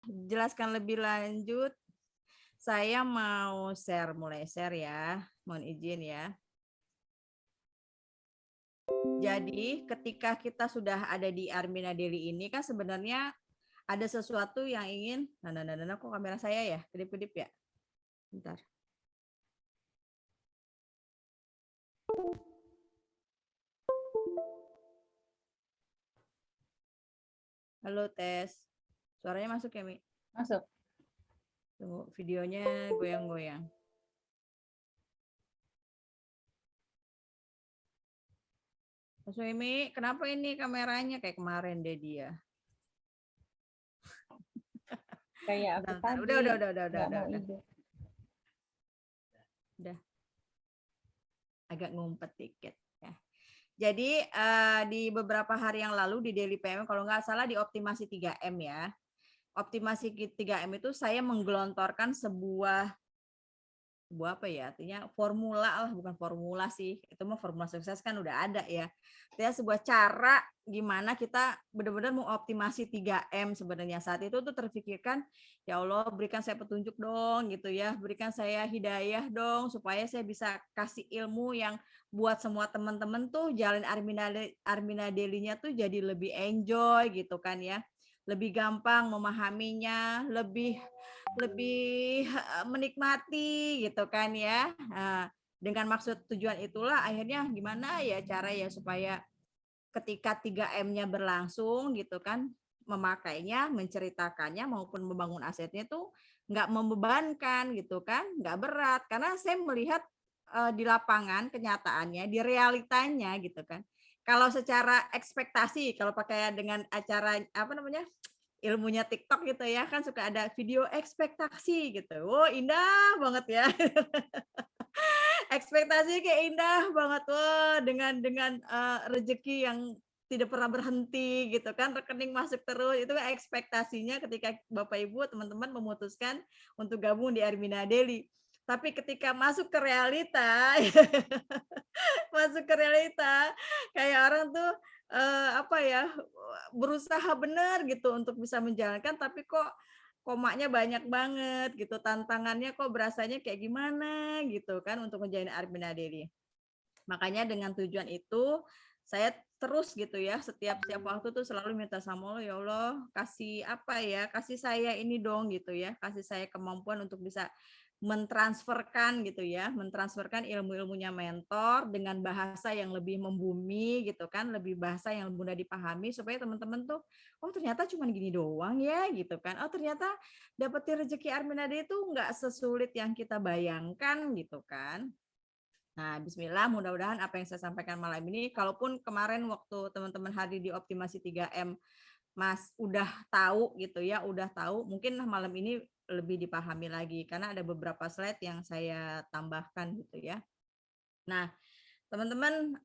jelaskan lebih lanjut, saya mau mulai share ya, mohon izin ya. Jadi ketika kita sudah ada di Armina Daily ini kan sebenarnya ada sesuatu yang ingin, kok kamera saya ya, kedip-kedip ya, bentar. Halo tes, suaranya masuk ya Mi? Masuk. Tunggu, videonya goyang-goyang. Mas Wimi, kenapa ini kameranya kayak kemarin deh dia? Kayak aku tadi. Udah. Udah. Agak ngumpet dikit ya. Jadi di beberapa hari yang lalu di Daily PM, kalau nggak salah di optimasi 3M ya. Optimasi 3M itu saya menggelontorkan sebuah apa ya, artinya formula lah, bukan formula sih, itu mah formula sukses kan udah ada ya. Artinya sebuah cara gimana kita benar-benar mengoptimasi 3M sebenarnya. Saat itu tuh terpikirkan, ya Allah berikan saya petunjuk dong gitu ya, berikan saya hidayah dong supaya saya bisa kasih ilmu yang buat semua teman-teman tuh jalan Armina Daily-nya tuh jadi lebih enjoy gitu kan ya. Lebih gampang memahaminya, lebih menikmati gitu kan ya. Dengan maksud tujuan itulah akhirnya gimana ya cara ya supaya ketika 3M-nya berlangsung gitu kan, memakainya, menceritakannya maupun membangun asetnya tuh nggak membebankan gitu kan, nggak berat. Karena saya melihat di lapangan kenyataannya, di realitanya gitu kan. Kalau secara ekspektasi, kalau pakai dengan acara apa namanya ilmunya TikTok gitu ya, kan suka ada video ekspektasi gitu. Oh, indah banget ya. Ekspektasinya kayak indah banget. Wah, dengan rezeki yang tidak pernah berhenti gitu kan, rekening masuk terus. Itu kan ekspektasinya ketika Bapak Ibu, teman-teman memutuskan untuk gabung di Armina Daily. Tapi ketika masuk ke realita, masuk ke realita, kayak orang tuh apa ya, berusaha benar gitu untuk bisa menjalankan, tapi kok komanya banyak banget gitu, tantangannya kok berasanya kayak gimana gitu kan untuk menjalani Armina Daily. Makanya dengan tujuan itu saya terus gitu ya, setiap waktu tuh selalu minta sama Allah, ya Allah kasih apa ya, kasih saya ini dong gitu ya, kasih saya kemampuan untuk bisa mentransferkan gitu ya, mentransferkan ilmu-ilmunya mentor dengan bahasa yang lebih membumi gitu kan, lebih bahasa yang mudah dipahami supaya teman-teman tuh, oh ternyata cuma gini doang ya gitu kan, oh ternyata dapetin rezeki Arminada itu nggak sesulit yang kita bayangkan gitu kan. Nah, bismillah, mudah-mudahan apa yang saya sampaikan malam ini, kalaupun kemarin waktu teman-teman hadir di optimasi 3M, Mas udah tahu gitu ya, udah tahu, mungkin malam ini lebih dipahami lagi, karena ada beberapa slide yang saya tambahkan gitu ya. Nah, teman-teman,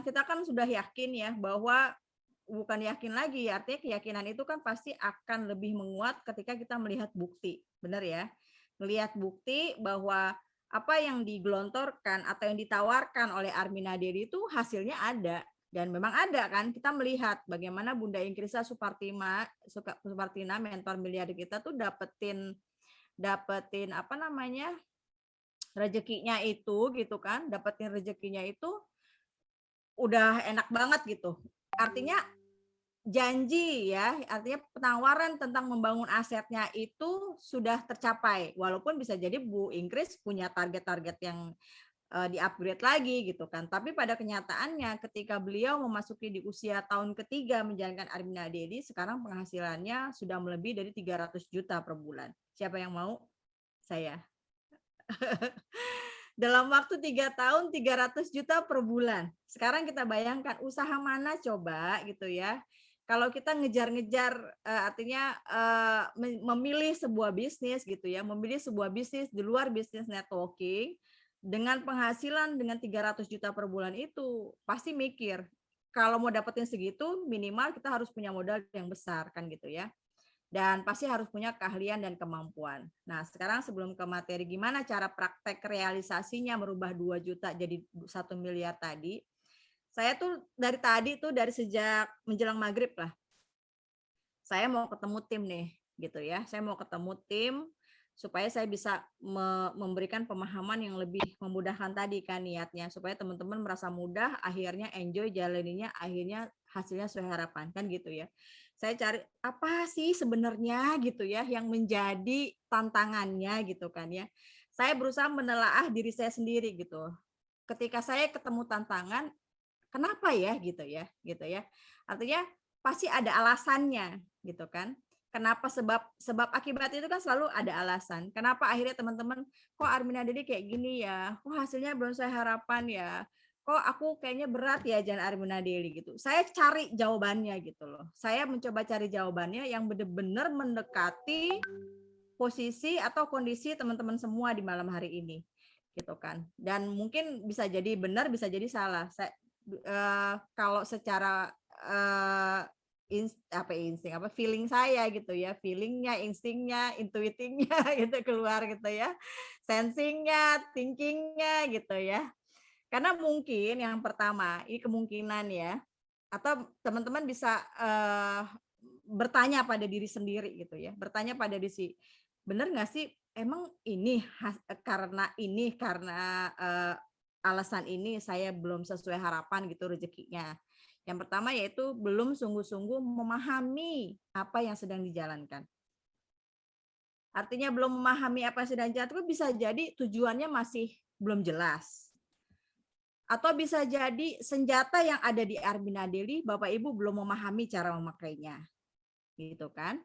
kita kan sudah yakin ya, bahwa bukan yakin lagi, artinya keyakinan itu kan pasti akan lebih menguat ketika kita melihat bukti, benar ya? Melihat bukti bahwa apa yang digelontorkan atau yang ditawarkan oleh Armina Daily itu hasilnya ada dan memang ada kan, kita melihat bagaimana Bunda Ingrisa Supartina mentor miliarder kita tuh dapetin apa namanya rezekinya itu gitu kan, dapetin rezekinya itu udah enak banget gitu. Artinya janji ya, artinya penawaran tentang membangun asetnya itu sudah tercapai. Walaupun bisa jadi Bu Inggris punya target-target yang di-upgrade lagi gitu kan. Tapi pada kenyataannya ketika beliau memasuki di usia tahun ketiga menjalankan Armina Daily, sekarang penghasilannya sudah melebihi dari 300 juta per bulan. Siapa yang mau? Saya. Dalam waktu 3 tahun 300 juta per bulan. Sekarang kita bayangkan usaha mana coba gitu ya. Kalau kita ngejar-ngejar artinya memilih sebuah bisnis gitu ya, memilih sebuah bisnis di luar bisnis networking dengan penghasilan dengan 300 juta per bulan itu pasti mikir kalau mau dapetin segitu minimal kita harus punya modal yang besar kan gitu ya. Dan pasti harus punya keahlian dan kemampuan. Nah, sekarang sebelum ke materi gimana cara praktek realisasinya merubah 2 juta jadi 1 miliar tadi. Saya tuh dari sejak menjelang maghrib lah. Saya mau ketemu tim nih. gitu ya. Saya mau ketemu tim supaya saya bisa memberikan pemahaman yang lebih memudahkan tadi kan niatnya, supaya teman-teman merasa mudah, akhirnya enjoy jalaninya, akhirnya hasilnya sesuai harapan kan gitu ya. Saya cari apa sih sebenarnya gitu ya yang menjadi tantangannya gitu kan ya. Saya berusaha menelaah diri saya sendiri gitu. Ketika saya ketemu tantangan, kenapa ya gitu ya. Artinya pasti ada alasannya gitu kan. Kenapa sebab akibat itu kan selalu ada alasan. Kenapa akhirnya teman-teman, kok Armina Dedi kayak gini ya? Kok hasilnya belum saya harapan ya? Kok aku kayaknya berat ya jalan Armina Daily gitu. Saya cari jawabannya gitu loh. Saya mencoba cari jawabannya yang benar-benar mendekati posisi atau kondisi teman-teman semua di malam hari ini gitu kan. Dan mungkin bisa jadi benar, bisa jadi salah. Kalau secara feeling saya gitu ya, feelingnya, instingnya, intuitingnya gitu keluar gitu ya, sensingnya, thinkingnya gitu ya. Karena mungkin yang pertama, ini kemungkinan ya, atau teman-teman bisa bertanya pada diri sendiri gitu ya, bertanya pada diri, bener nggak sih emang karena alasan ini saya belum sesuai harapan gitu rezekinya. Yang pertama yaitu belum sungguh-sungguh memahami apa yang sedang dijalankan. Artinya belum memahami apa yang sedang dijalankan itu bisa jadi tujuannya masih belum jelas. Atau bisa jadi senjata yang ada di Armina Daily Bapak Ibu belum memahami cara memakainya. Gitu kan.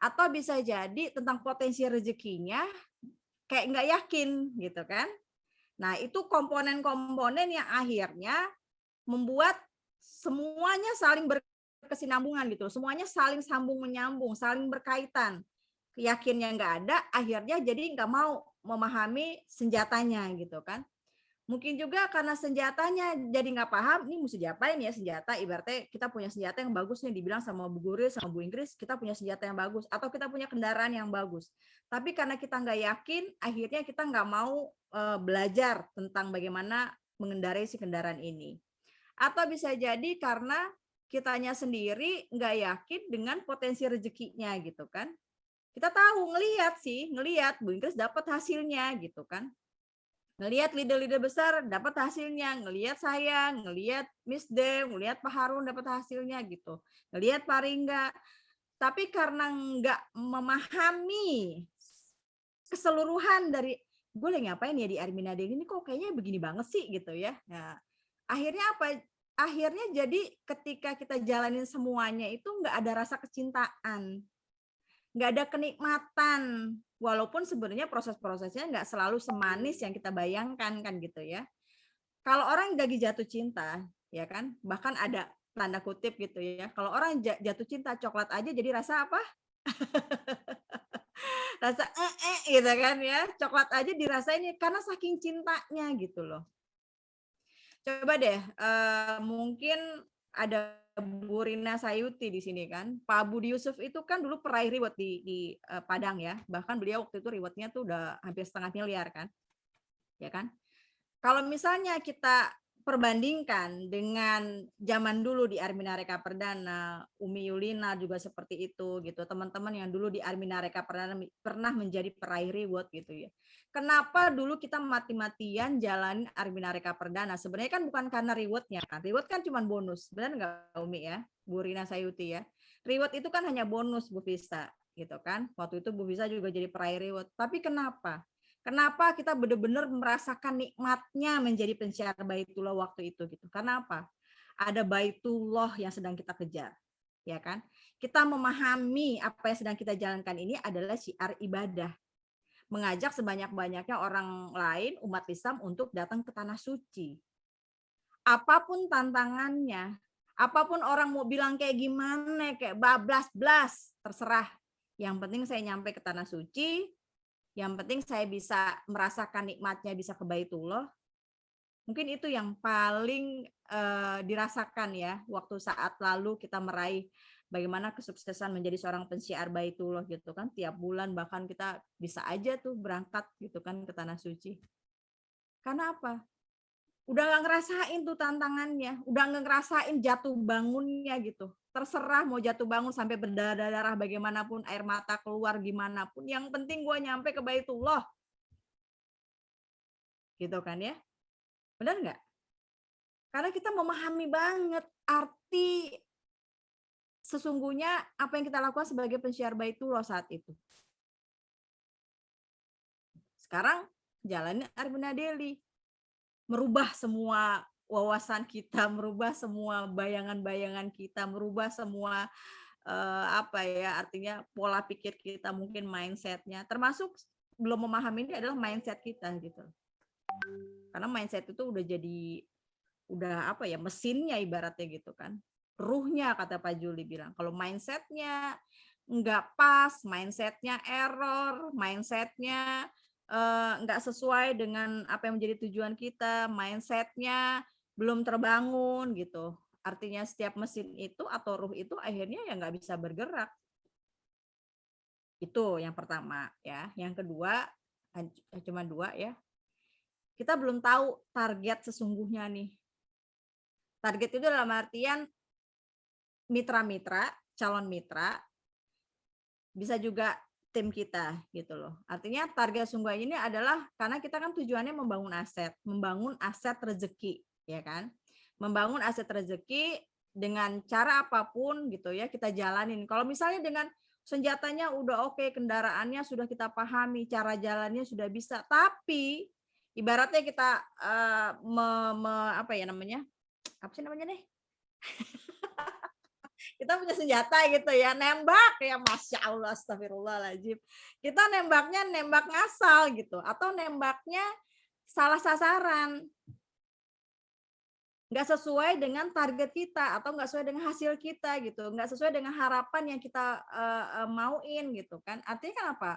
Atau bisa jadi tentang potensi rezekinya kayak nggak yakin gitu kan. Nah, itu komponen-komponen yang akhirnya membuat semuanya saling berkesinambungan gitu. Semuanya saling sambung menyambung, saling berkaitan. Yakinnya nggak ada, akhirnya jadi nggak mau memahami senjatanya gitu kan. Mungkin juga karena senjatanya jadi nggak paham, ini mesti diapain ya senjata, ibaratnya kita punya senjata yang bagus nih dibilang sama Bu Guru, sama Bu Inggris, kita punya senjata yang bagus, atau kita punya kendaraan yang bagus. Tapi karena kita nggak yakin, akhirnya kita nggak mau belajar tentang bagaimana mengendarai si kendaraan ini. Atau bisa jadi karena kitanya sendiri nggak yakin dengan potensi rezekinya gitu kan. Kita tahu, ngelihat Bu Inggris dapat hasilnya gitu kan. Ngelihat leader-leader besar dapat hasilnya, ngelihat saya, ngelihat Miss Dev, ngelihat Pak Harun dapat hasilnya gitu, ngelihat Pak Ringga. Tapi karena nggak memahami keseluruhan dari gue lagi ngapain ya di Armina Daily ini kok kayaknya begini banget sih gitu ya. Nah, akhirnya apa? Akhirnya jadi ketika kita jalanin semuanya itu nggak ada rasa kecintaan, nggak ada kenikmatan, walaupun sebenarnya proses-prosesnya nggak selalu semanis yang kita bayangkan kan gitu ya. Kalau orang lagi jatuh cinta, ya kan, bahkan ada tanda kutip gitu ya, kalau orang jatuh cinta coklat aja jadi rasa apa? Rasa gitu kan ya, coklat aja dirasain karena saking cintanya gitu loh. Coba deh, mungkin ada Bu Rina Sayuti di sini kan. Pak Budi Yusuf itu kan dulu peraih reward di Padang ya. Bahkan beliau waktu itu reward-nya tuh udah hampir 500 miliar kan. Ya kan? Kalau misalnya kita perbandingkan dengan zaman dulu di Armina Reka Perdana, Umi Yulina juga seperti itu gitu. Teman-teman yang dulu di Armina Reka Perdana pernah menjadi peraih reward gitu ya. Kenapa dulu kita mati-matian jalanin Armina Reka Perdana? Sebenarnya kan bukan karena reward-nya kan. Reward kan cuma bonus. Benar nggak Umi ya? Bu Rina Sayuti ya. Reward itu kan hanya bonus Bu Vista gitu kan. Waktu itu Bu Vista juga jadi peraih reward. Tapi kenapa? Kenapa kita benar-benar merasakan nikmatnya menjadi pensiar Baitullah waktu itu gitu? Karena apa? Ada Baitullah yang sedang kita kejar, ya kan? Kita memahami apa yang sedang kita jalankan ini adalah syiar ibadah. Mengajak sebanyak-banyaknya orang lain umat Islam untuk datang ke tanah suci. Apapun tantangannya, apapun orang mau bilang kayak gimana, kayak bablas-blas, terserah. Yang penting saya nyampe ke tanah suci, yang penting saya bisa merasakan nikmatnya bisa ke Baitullah. Mungkin itu yang paling dirasakan ya waktu saat lalu kita meraih bagaimana kesuksesan menjadi seorang pensiar Baitullah gitu kan. Tiap bulan bahkan kita bisa aja tuh berangkat gitu kan ke tanah suci. Karena apa? Udah nggak ngerasain tuh tantangannya, udah nggak ngerasain jatuh bangunnya gitu. terserah mau jatuh bangun sampai berdarah-darah bagaimanapun, air mata keluar gimana pun, yang penting gue nyampe ke Baitullah. Gitu kan ya. Benar nggak? Karena kita memahami banget arti sesungguhnya apa yang kita lakukan sebagai pensiar Baitullah saat itu. Sekarang jalannya Armina Daily. Merubah semua wawasan kita, merubah semua bayangan-bayangan kita, merubah semua apa ya, artinya pola pikir kita, mungkin mindset-nya. Termasuk belum memahami ini adalah mindset kita gitu. Karena mindset itu udah apa ya, mesinnya ibaratnya gitu kan. Ruhnya kata Pak Juli bilang. Kalau mindset-nya nggak pas, mindset-nya error, mindset-nya nggak sesuai dengan apa yang menjadi tujuan kita, mindset-nya belum terbangun gitu. Artinya setiap mesin itu atau ruh itu akhirnya ya nggak bisa bergerak. Itu yang pertama ya. Yang kedua, cuma 2 ya. Kita belum tahu target sesungguhnya nih. Target itu dalam artian mitra-mitra, calon mitra, bisa juga tim kita gitu loh. Artinya target sungguhnya ini adalah karena kita kan tujuannya membangun aset rezeki, ya kan? Membangun aset rezeki dengan cara apapun gitu ya kita jalanin. Kalau misalnya dengan senjatanya udah oke, kendaraannya sudah kita pahami, cara jalannya sudah bisa, tapi ibaratnya kita apa ya namanya? Apa sih namanya nih? Kita punya senjata gitu ya, nembak ya, Masya Allah, astagfirullahaladzim. Kita nembaknya nembak ngasal gitu, atau nembaknya salah sasaran. Nggak sesuai dengan target kita, atau nggak sesuai dengan hasil kita gitu, nggak sesuai dengan harapan yang kita mauin gitu kan. Artinya kan apa?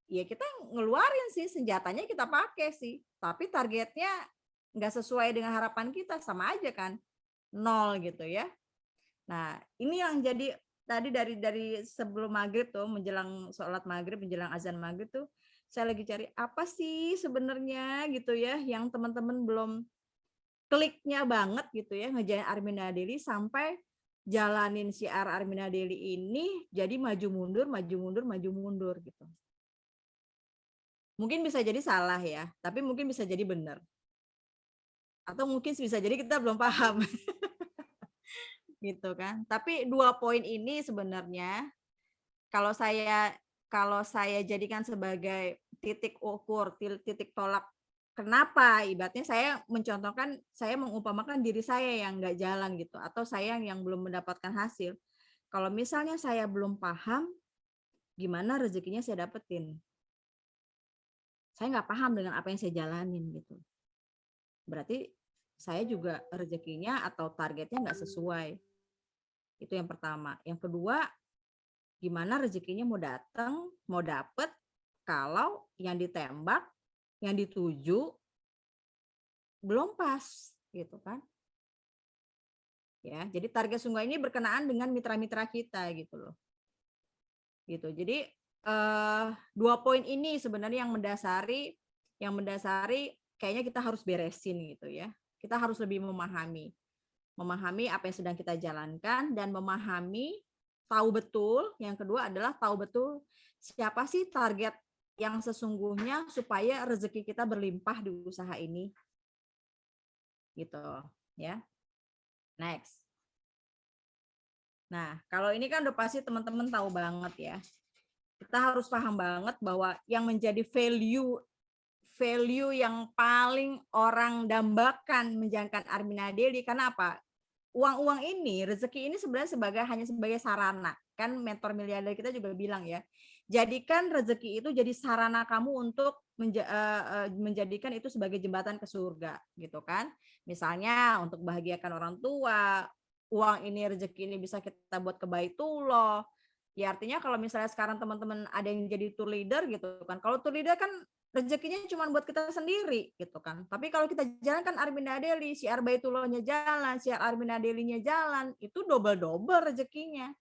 Ya kita ngeluarin sih, senjatanya kita pakai sih, tapi targetnya nggak sesuai dengan harapan kita, sama aja kan, 0 gitu ya. Nah, ini yang jadi tadi dari sebelum maghrib tuh, menjelang sholat maghrib, menjelang azan maghrib tuh, saya lagi cari apa sih sebenarnya gitu ya, yang teman-teman belum kliknya banget gitu ya, ngerjain Armina Daily sampai jalanin syiar Armina Daily ini jadi maju mundur, maju mundur, maju mundur gitu. Mungkin bisa jadi salah ya, tapi mungkin bisa jadi benar. Atau mungkin bisa jadi kita belum paham. Gitu kan. Tapi 2 poin ini sebenarnya kalau saya jadikan sebagai titik ukur, titik tolak kenapa, ibaratnya saya mencontohkan, saya mengumpamakan diri saya yang nggak jalan gitu, atau saya yang belum mendapatkan hasil. Kalau misalnya saya belum paham, gimana rezekinya saya dapetin? Saya nggak paham dengan apa yang saya jalanin gitu. Berarti saya juga rezekinya atau targetnya nggak sesuai. Itu yang pertama. Yang kedua, gimana rezekinya mau datang, mau dapet kalau yang ditembak, yang dituju belum pas, gitu kan? Ya, jadi target sungguh ini berkenaan dengan mitra-mitra kita gitu loh. Gitu. Jadi 2 poin ini sebenarnya yang mendasari kayaknya kita harus beresin gitu ya. Kita harus lebih memahami apa yang sedang kita jalankan dan memahami, tahu betul. Yang kedua adalah tahu betul siapa sih target yang sesungguhnya supaya rezeki kita berlimpah di usaha ini. Gitu, ya. Next. Nah, kalau ini kan udah pasti teman-teman tahu banget ya. Kita harus paham banget bahwa yang menjadi value yang paling orang dambakan menjalankan Armina Daily karena apa? Uang-uang ini, rezeki ini sebenarnya hanya sebagai sarana. Kan mentor miliarder kita juga bilang ya, jadikan rezeki itu jadi sarana kamu untuk menjadikan itu sebagai jembatan ke surga, gitu kan. Misalnya untuk bahagiakan orang tua, uang ini, rezeki ini bisa kita buat ke Baitullah. Ya artinya kalau misalnya sekarang teman-teman ada yang jadi tour leader gitu kan. Kalau tour leader kan rezekinya cuma buat kita sendiri gitu kan. Tapi kalau kita jalankan Armina Daily, syiar Baitullahnya jalan, syiar Armina Daily-nya jalan, itu double-double rezekinya.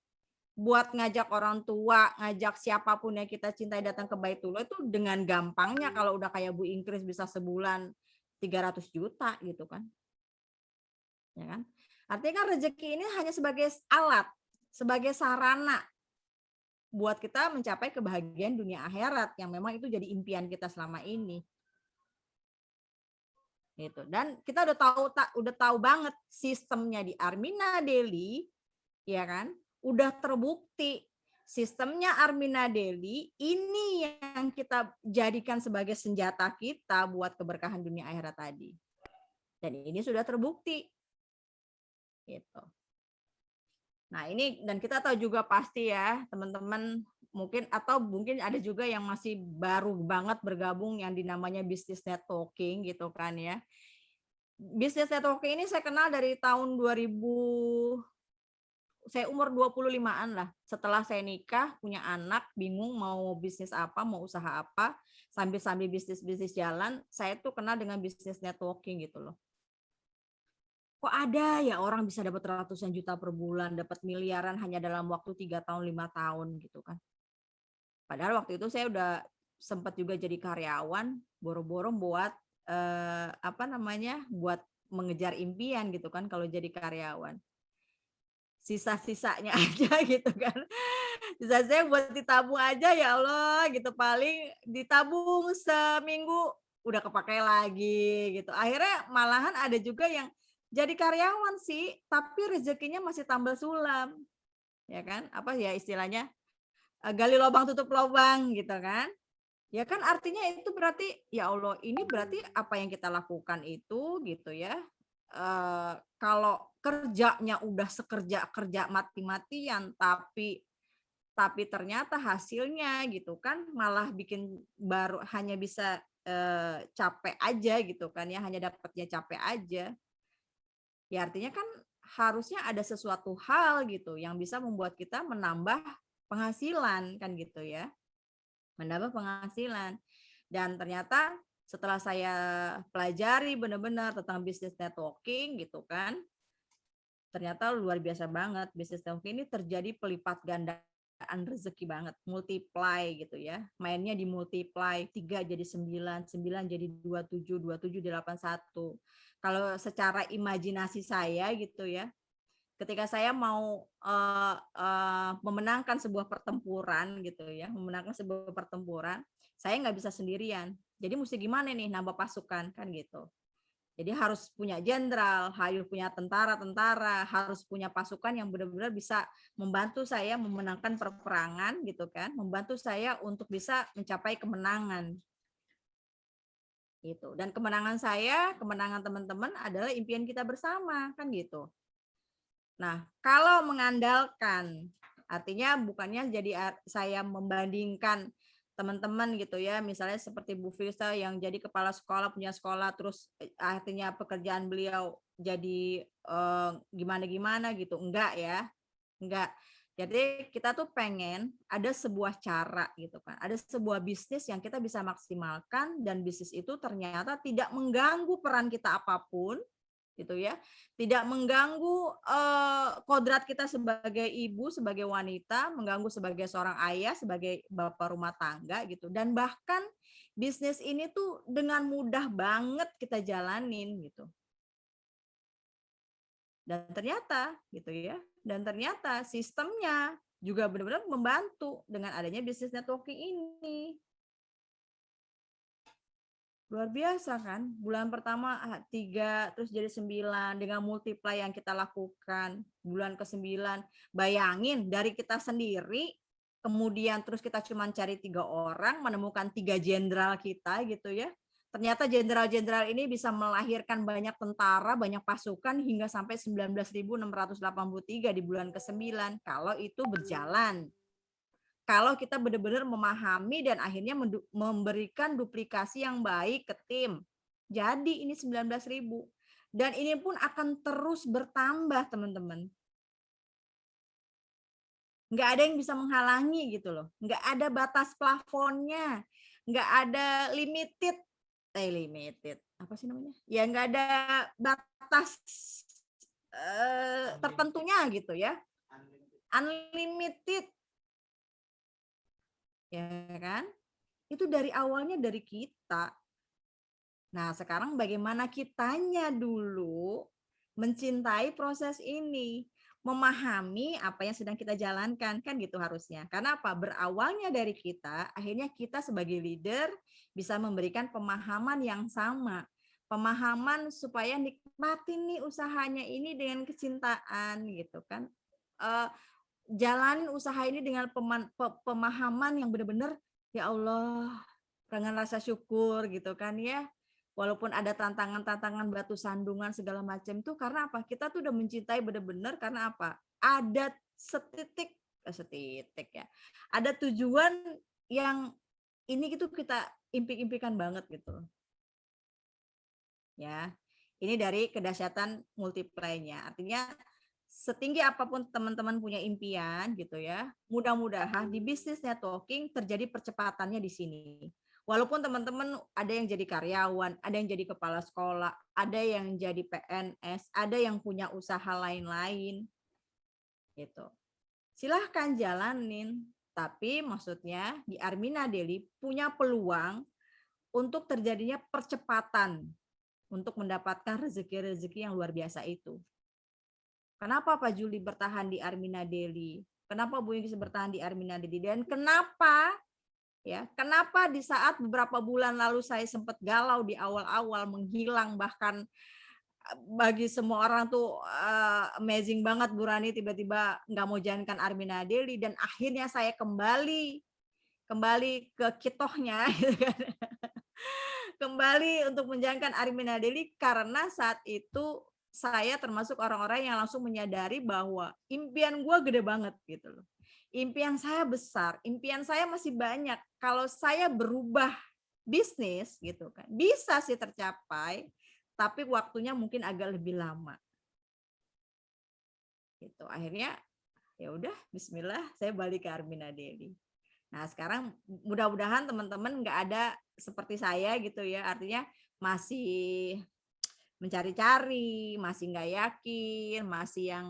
Buat ngajak orang tua, ngajak siapapun yang kita cintai datang ke Baitullah itu dengan gampangnya kalau udah kayak Bu Ingkris bisa sebulan 300 juta gitu kan. Ya kan? Artinya kan rezeki ini hanya sebagai alat. sebagai sarana buat kita mencapai kebahagiaan dunia akhirat yang memang itu jadi impian kita selama ini. Gitu. Dan kita udah tahu banget sistemnya di Armina Daily, ya kan? Udah terbukti sistemnya Armina Daily ini yang kita jadikan sebagai senjata kita buat keberkahan dunia akhirat tadi. Dan ini sudah terbukti. Gitu. Nah, ini dan kita tahu juga pasti ya, teman-teman mungkin ada juga yang masih baru banget bergabung yang dinamanya business networking gitu kan ya. Business networking ini saya kenal dari tahun 2000, saya umur 25-an lah. Setelah saya nikah, punya anak, bingung mau bisnis apa, mau usaha apa, sambil bisnis jalan, saya tuh kenal dengan business networking gitu loh. Kok ada ya orang bisa dapat ratusan juta per bulan, dapat miliaran hanya dalam waktu 3 tahun, 5 tahun gitu kan. Padahal waktu itu saya udah sempat juga jadi karyawan, boro-boro buat buat mengejar impian gitu kan kalau jadi karyawan. Sisa-sisanya aja gitu kan. Sisa-sisanya buat ditabung aja ya Allah gitu, paling ditabung seminggu udah kepakai lagi gitu. Akhirnya malahan ada juga yang jadi karyawan sih, tapi rezekinya masih tambal sulam. Ya kan? Apa ya istilahnya? Gali lubang tutup lubang gitu kan. Ya kan artinya itu berarti ya Allah, ini berarti apa yang kita lakukan itu gitu ya. Kalau kerjanya udah sekerja-kerja mati-matian tapi ternyata hasilnya gitu kan malah bikin baru hanya bisa capek aja gitu kan ya, hanya dapatnya capek aja. Ya artinya kan harusnya ada sesuatu hal gitu yang bisa membuat kita menambah penghasilan kan gitu ya. Menambah penghasilan. Dan ternyata setelah saya pelajari benar-benar tentang bisnis networking gitu kan, ternyata luar biasa banget. Bisnis networking ini terjadi pelipat gandaan rezeki banget, multiply gitu ya. Mainnya di multiply, 3 jadi 9, 9 jadi 27, 27 jadi 81. Kalau secara imajinasi saya gitu ya, ketika saya mau memenangkan sebuah pertempuran gitu ya, memenangkan sebuah pertempuran, saya nggak bisa sendirian. Jadi mesti gimana nih nambah pasukan kan gitu. Jadi harus punya jenderal, harus punya tentara-tentara, harus punya pasukan yang benar-benar bisa membantu saya memenangkan peperangan gitu kan, membantu saya untuk bisa mencapai kemenangan. Gitu. Dan kemenangan saya, kemenangan teman-teman adalah impian kita bersama kan gitu. Nah, kalau mengandalkan, artinya bukannya jadi saya membandingkan teman-teman gitu ya, misalnya seperti Bu Firsa yang jadi kepala sekolah, punya sekolah, terus artinya pekerjaan beliau jadi gimana-gimana gitu, enggak ya, enggak. Jadi kita tuh pengen ada sebuah cara gitu kan, ada sebuah bisnis yang kita bisa maksimalkan dan bisnis itu ternyata tidak mengganggu peran kita apapun, gitu ya, tidak mengganggu kodrat kita sebagai ibu, sebagai wanita, mengganggu sebagai seorang ayah, sebagai bapak rumah tangga gitu, dan bahkan bisnis ini tuh dengan mudah banget kita jalanin gitu. Dan ternyata gitu ya, dan ternyata sistemnya juga benar-benar membantu dengan adanya bisnis networking ini. Luar biasa kan, bulan pertama 3 terus jadi 9 dengan multiply yang kita lakukan. Bulan ke-9, bayangin dari kita sendiri, kemudian terus kita cuma cari 3 orang, menemukan 3 jenderal kita gitu ya. Ternyata jenderal-jenderal ini bisa melahirkan banyak tentara, banyak pasukan hingga sampai 19.683 di bulan ke-9 kalau itu berjalan. Kalau kita benar-benar memahami dan akhirnya memberikan duplikasi yang baik ke tim. Jadi ini 19.000. Dan ini pun akan terus bertambah, teman-teman. Nggak ada yang bisa menghalangi gitu loh. Nggak ada batas plafonnya. Nggak ada limited. Apa sih namanya? Ya nggak ada batas tertentunya gitu ya. Unlimited. Ya kan? Itu dari awalnya dari kita. Nah, sekarang bagaimana kitanya dulu mencintai proses ini, memahami apa yang sedang kita jalankan, kan gitu harusnya. Karena apa? Berawalnya dari kita, akhirnya kita sebagai leader bisa memberikan pemahaman yang sama. Pemahaman supaya nikmatin nih usahanya ini dengan kecintaan gitu kan. Eee, Jalanin usaha ini dengan pemahaman yang benar-benar, ya Allah, dengan rasa syukur gitu kan ya. Walaupun ada tantangan-tantangan, batu sandungan segala macam itu karena apa? Kita tuh udah mencintai benar-benar karena apa? Ada setitik ya. Ada tujuan yang ini gitu kita impi-impikan banget gitu ya. Ini dari kedahsyatan multiply-nya. Artinya setinggi apapun teman-teman punya impian gitu ya, mudah-mudahan di bisnis networking terjadi percepatannya di sini. Walaupun teman-teman ada yang jadi karyawan, ada yang jadi kepala sekolah, ada yang jadi PNS, ada yang punya usaha lain-lain gitu. Silahkan jalanin, tapi maksudnya di Armina Daily punya peluang untuk terjadinya percepatan untuk mendapatkan rezeki-rezeki yang luar biasa itu. Kenapa Pak Juli bertahan di Armina Daily? Kenapa Bu Ingkis bertahan di Armina Daily? Dan kenapa kenapa di saat beberapa bulan lalu saya sempat galau di awal-awal, menghilang, bahkan bagi semua orang tuh amazing banget Bu Rani tiba-tiba nggak mau jalankan Armina Daily, dan akhirnya saya kembali ke kitohnya gitu kan. Kembali untuk menjalankan Armina Daily karena saat itu saya termasuk orang-orang yang langsung menyadari bahwa impian gue gede banget gitu loh. Impian saya besar, impian saya masih banyak. Kalau saya berubah bisnis gitu kan, bisa sih tercapai, tapi waktunya mungkin agak lebih lama. Gitu. Akhirnya ya udah bismillah saya balik ke Armina Daily. Nah, sekarang mudah-mudahan teman-teman nggak ada seperti saya gitu ya, artinya masih mencari-cari, masih nggak yakin, masih yang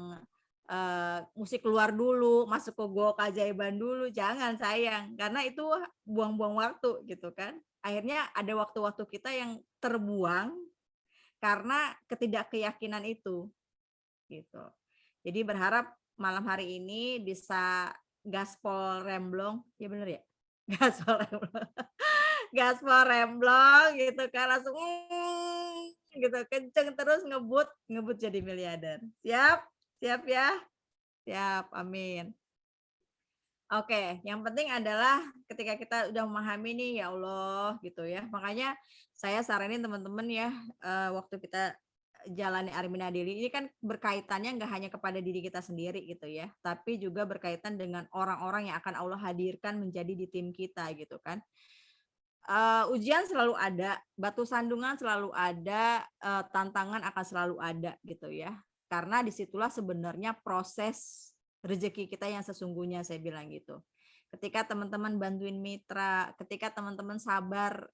mesti keluar dulu, masuk ke gua keajaiban dulu, jangan sayang, karena itu buang-buang waktu gitu kan. Akhirnya ada waktu-waktu kita yang terbuang karena ketidakkeyakinan itu, gitu. Jadi berharap malam hari ini bisa gaspol remblong, ya bener ya? Gaspol remblong, gaspol remblong gitu kan, langsung gitu, kenceng terus ngebut, ngebut jadi miliarder. Siap? Siap ya? Siap, amin. Oke, yang penting adalah ketika kita udah memahami nih, ya Allah gitu ya. Makanya saya saranin teman-teman ya, waktu kita jalani Armina Daily ini kan berkaitannya nggak hanya kepada diri kita sendiri gitu ya, tapi juga berkaitan dengan orang-orang yang akan Allah hadirkan menjadi di tim kita gitu kan. Ujian selalu ada, batu sandungan selalu ada, tantangan akan selalu ada gitu ya. Karena disitulah sebenarnya proses rezeki kita yang sesungguhnya, saya bilang gitu. Ketika teman-teman bantuin mitra, ketika teman-teman sabar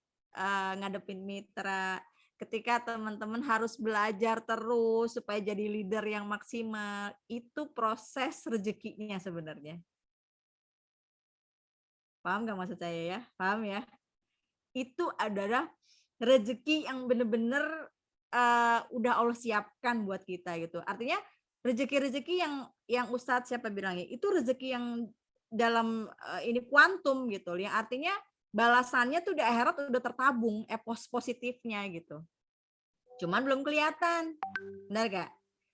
ngadepin mitra, ketika teman-teman harus belajar terus supaya jadi leader yang maksimal, itu proses rezekinya sebenarnya. Paham nggak maksud saya ya? Paham ya? Itu adalah rezeki yang benar-benar udah Allah siapkan buat kita gitu. Artinya rezeki-rezeki yang Ustadz siapa bilangnya, itu rezeki yang dalam, ini kuantum gitu, yang artinya balasannya tuh di akhirat udah tertabung, positifnya gitu. Cuman belum kelihatan, benar gak?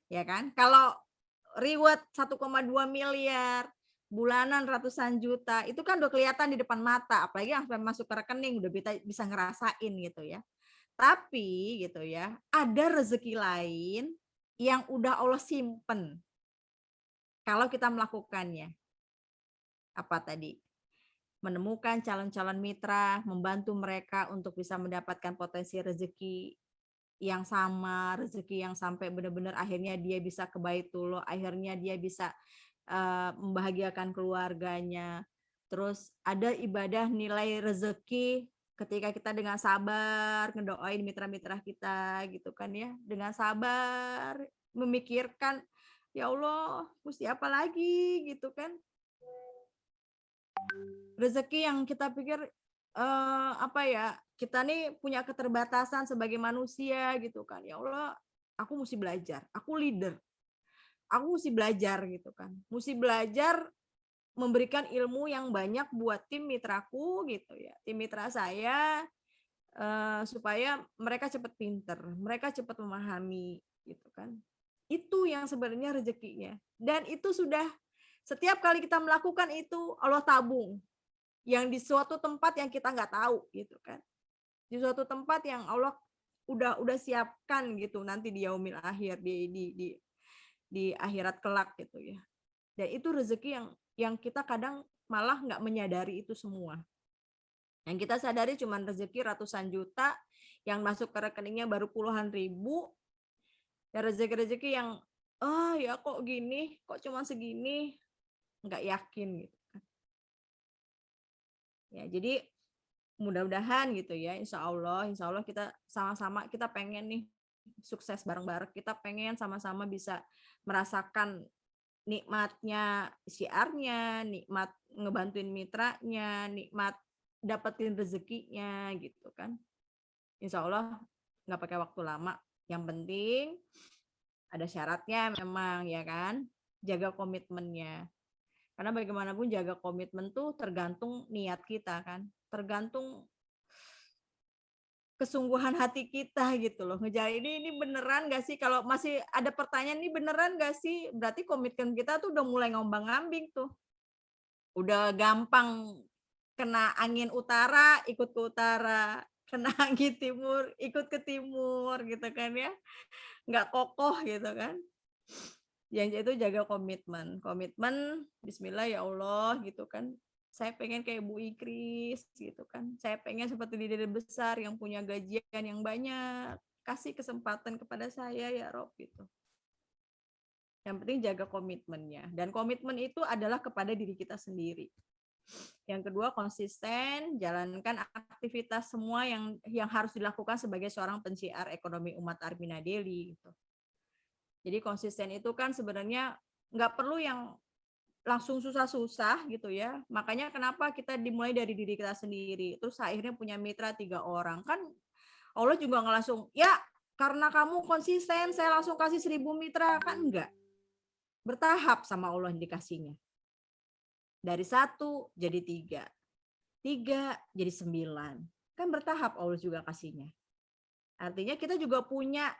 Ya kan? Kalau reward 1,2 miliar, bulanan ratusan juta, itu kan udah kelihatan di depan mata, apalagi yang sampai masuk ke rekening udah bisa ngerasain gitu ya. Tapi gitu ya, ada rezeki lain yang udah Allah simpen kalau kita melakukannya. Apa tadi? Menemukan calon-calon mitra, membantu mereka untuk bisa mendapatkan potensi rezeki yang sama, rezeki yang sampai benar-benar akhirnya dia bisa ke Baitullah, akhirnya dia bisa membahagiakan keluarganya. Terus ada ibadah nilai rezeki ketika kita dengan sabar ngedoain mitra-mitra kita gitu kan ya, dengan sabar memikirkan, ya Allah mesti apa lagi gitu kan. Rezeki yang kita pikir apa ya, kita nih punya keterbatasan sebagai manusia gitu kan. Ya Allah, aku mesti belajar, aku leader. aku mesti belajar gitu kan. Mesti belajar memberikan ilmu yang banyak buat tim mitraku gitu ya. Tim mitra saya supaya mereka cepat pinter, mereka cepat memahami gitu kan. Itu yang sebenarnya rezekinya. Dan itu sudah setiap kali kita melakukan itu Allah tabung. Yang di suatu tempat yang kita nggak tahu gitu kan. Di suatu tempat yang Allah udah siapkan gitu nanti di yaumil akhir di akhirat kelak gitu ya. Dan itu rezeki yang kita kadang malah nggak menyadari itu semua. Yang kita sadari cuma rezeki ratusan juta yang masuk ke rekeningnya baru puluhan ribu. Ya rezeki-rezeki yang ya kok gini, kok cuma segini, nggak yakin gitu kan. Ya, jadi mudah-mudahan gitu ya, insya Allah kita sama-sama kita pengen nih sukses bareng-bareng, kita pengen sama-sama bisa merasakan nikmatnya syiarnya, nikmat ngebantuin mitranya, nikmat dapetin rezekinya gitu kan. Insya Allah nggak pakai waktu lama. Yang penting ada syaratnya memang ya kan, jaga komitmennya. Karena bagaimanapun jaga komitmen tuh tergantung niat kita kan, tergantung kesungguhan hati kita gitu loh. Ngejalan ini beneran gak sih? Kalau masih ada pertanyaan ini beneran gak sih? Berarti komitmen kita tuh udah mulai ngombang-ngambing tuh. Udah gampang kena angin utara, ikut ke utara. Kena angin timur, ikut ke timur gitu kan ya. Nggak kokoh gitu kan. Yang itu jaga komitmen. Komitmen, bismillah ya Allah gitu kan. Saya pengen kayak Bu Ikris gitu kan. Saya pengen seperti leader besar yang punya gajian yang banyak. Kasih kesempatan kepada saya ya Rob gitu. Yang penting jaga komitmennya. Dan komitmen itu adalah kepada diri kita sendiri. Yang kedua konsisten, jalankan aktivitas semua yang harus dilakukan sebagai seorang pensiar ekonomi umat Armina Daily gitu. Jadi konsisten itu kan sebenarnya nggak perlu yang langsung susah-susah gitu ya. Makanya kenapa kita dimulai dari diri kita sendiri. Terus akhirnya punya mitra 3 orang. Kan Allah juga nggak langsung, ya karena kamu konsisten saya langsung kasih 1000 mitra. Kan enggak. Bertahap sama Allah yang dikasihnya. Dari 1 jadi 3. 3 jadi 9. Kan bertahap Allah juga kasihnya. Artinya kita juga punya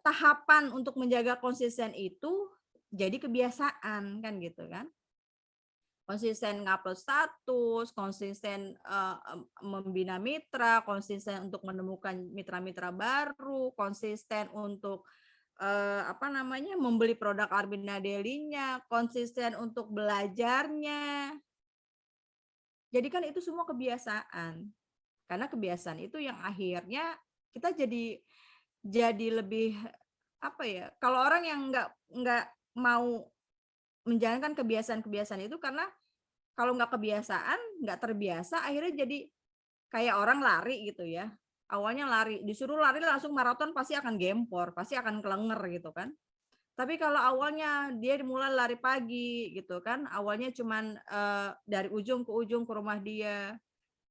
tahapan untuk menjaga konsisten itu jadi kebiasaan kan gitu kan. Konsisten ngupload status, konsisten membina mitra, konsisten untuk menemukan mitra-mitra baru, konsisten untuk membeli produk Armina Daily-nya, konsisten untuk belajarnya. Jadi kan itu semua kebiasaan. Karena kebiasaan itu yang akhirnya kita jadi lebih kalau orang yang nggak mau menjalankan kebiasaan-kebiasaan itu karena kalau nggak kebiasaan, nggak terbiasa, akhirnya jadi kayak orang lari gitu ya. Awalnya lari, disuruh lari langsung maraton pasti akan gempor, pasti akan kelenger gitu kan. Tapi kalau awalnya dia mulai lari pagi gitu kan, awalnya cuman dari ujung ke ujung ke rumah dia,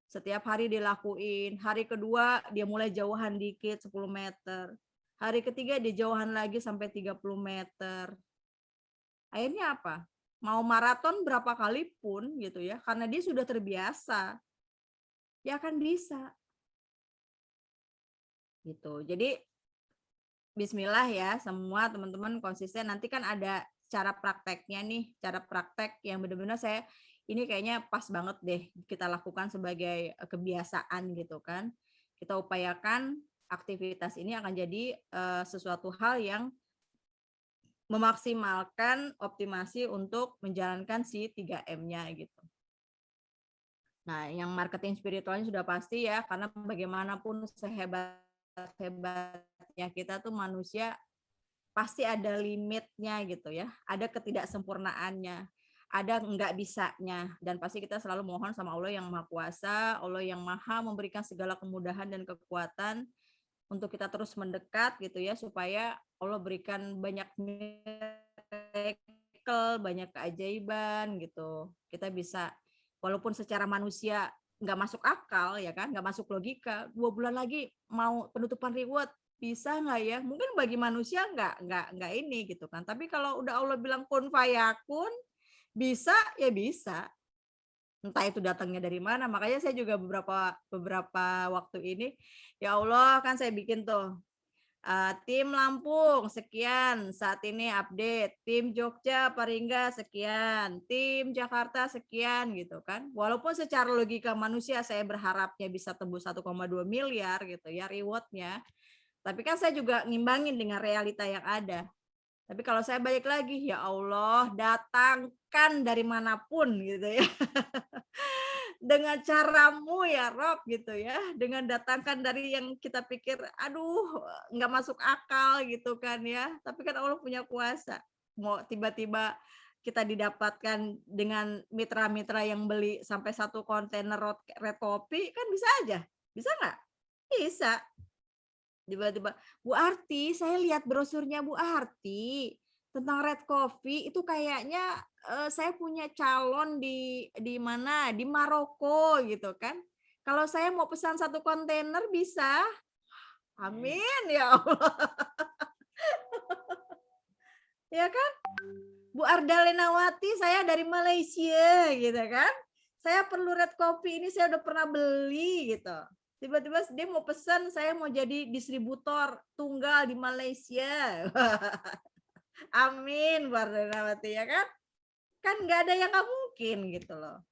setiap hari dilakuin. Hari kedua dia mulai jauhan dikit 10 meter. Hari ketiga dia jauhan lagi sampai 30 meter. Akhirnya apa? Mau maraton berapa kali pun gitu ya, karena dia sudah terbiasa, ya akan bisa. Gitu. Jadi bismillah ya semua teman-teman konsisten. Nanti kan ada cara prakteknya nih, cara praktek yang benar-benar ini kayaknya pas banget deh kita lakukan sebagai kebiasaan gitu kan. Kita upayakan aktivitas ini akan jadi sesuatu hal yang memaksimalkan optimasi untuk menjalankan si 3M-nya gitu. Nah, yang marketing spiritualnya sudah pasti ya, karena bagaimanapun sehebat-hebatnya kita tuh manusia pasti ada limitnya gitu ya, ada ketidaksempurnaannya, ada enggak bisanya, dan pasti kita selalu mohon sama Allah yang Maha Kuasa, Allah yang Maha memberikan segala kemudahan dan kekuatan untuk kita terus mendekat gitu ya, supaya Allah berikan banyak miracle, banyak keajaiban gitu. Kita bisa, walaupun secara manusia nggak masuk akal ya kan, nggak masuk logika, 2 bulan lagi mau penutupan reward, bisa nggak ya? Mungkin bagi manusia nggak ini gitu kan. Tapi kalau udah Allah bilang kun fayakun, bisa ya bisa. Entah itu datangnya dari mana. Makanya saya juga beberapa beberapa waktu ini, ya Allah kan saya bikin tuh tim Lampung sekian, saat ini update, tim Jogja Paringga sekian, tim Jakarta sekian gitu kan. Walaupun secara logika manusia saya berharapnya bisa tembus 1,2 miliar gitu ya reward-nya. Tapi kan saya juga ngimbangin dengan realita yang ada. Tapi kalau saya balik lagi, ya Allah datangkan dari manapun gitu ya. Dengan caramu ya Rob gitu ya, dengan datangkan dari yang kita pikir, aduh nggak masuk akal gitu kan ya, tapi kan Allah punya kuasa. Mau tiba-tiba kita didapatkan dengan mitra-mitra yang beli sampai 1 kontainer red kopi kan bisa nggak? Bisa. Tiba-tiba, "Bu Arti, saya lihat brosurnya Bu Arti tentang red coffee itu kayaknya, saya punya calon di mana, di Maroko," gitu kan. "Kalau saya mau pesan 1 kontainer bisa?" Amin ya Allah, ya kan? "Bu Arda Lenawati, saya dari Malaysia," gitu kan. "Saya perlu red coffee ini saya udah pernah beli," gitu. Tiba-tiba dia mau pesan, "Saya mau jadi distributor tunggal di Malaysia." Amin, Bu Arda Lenawati, ya kan? Kan nggak ada yang nggak mungkin gitu loh.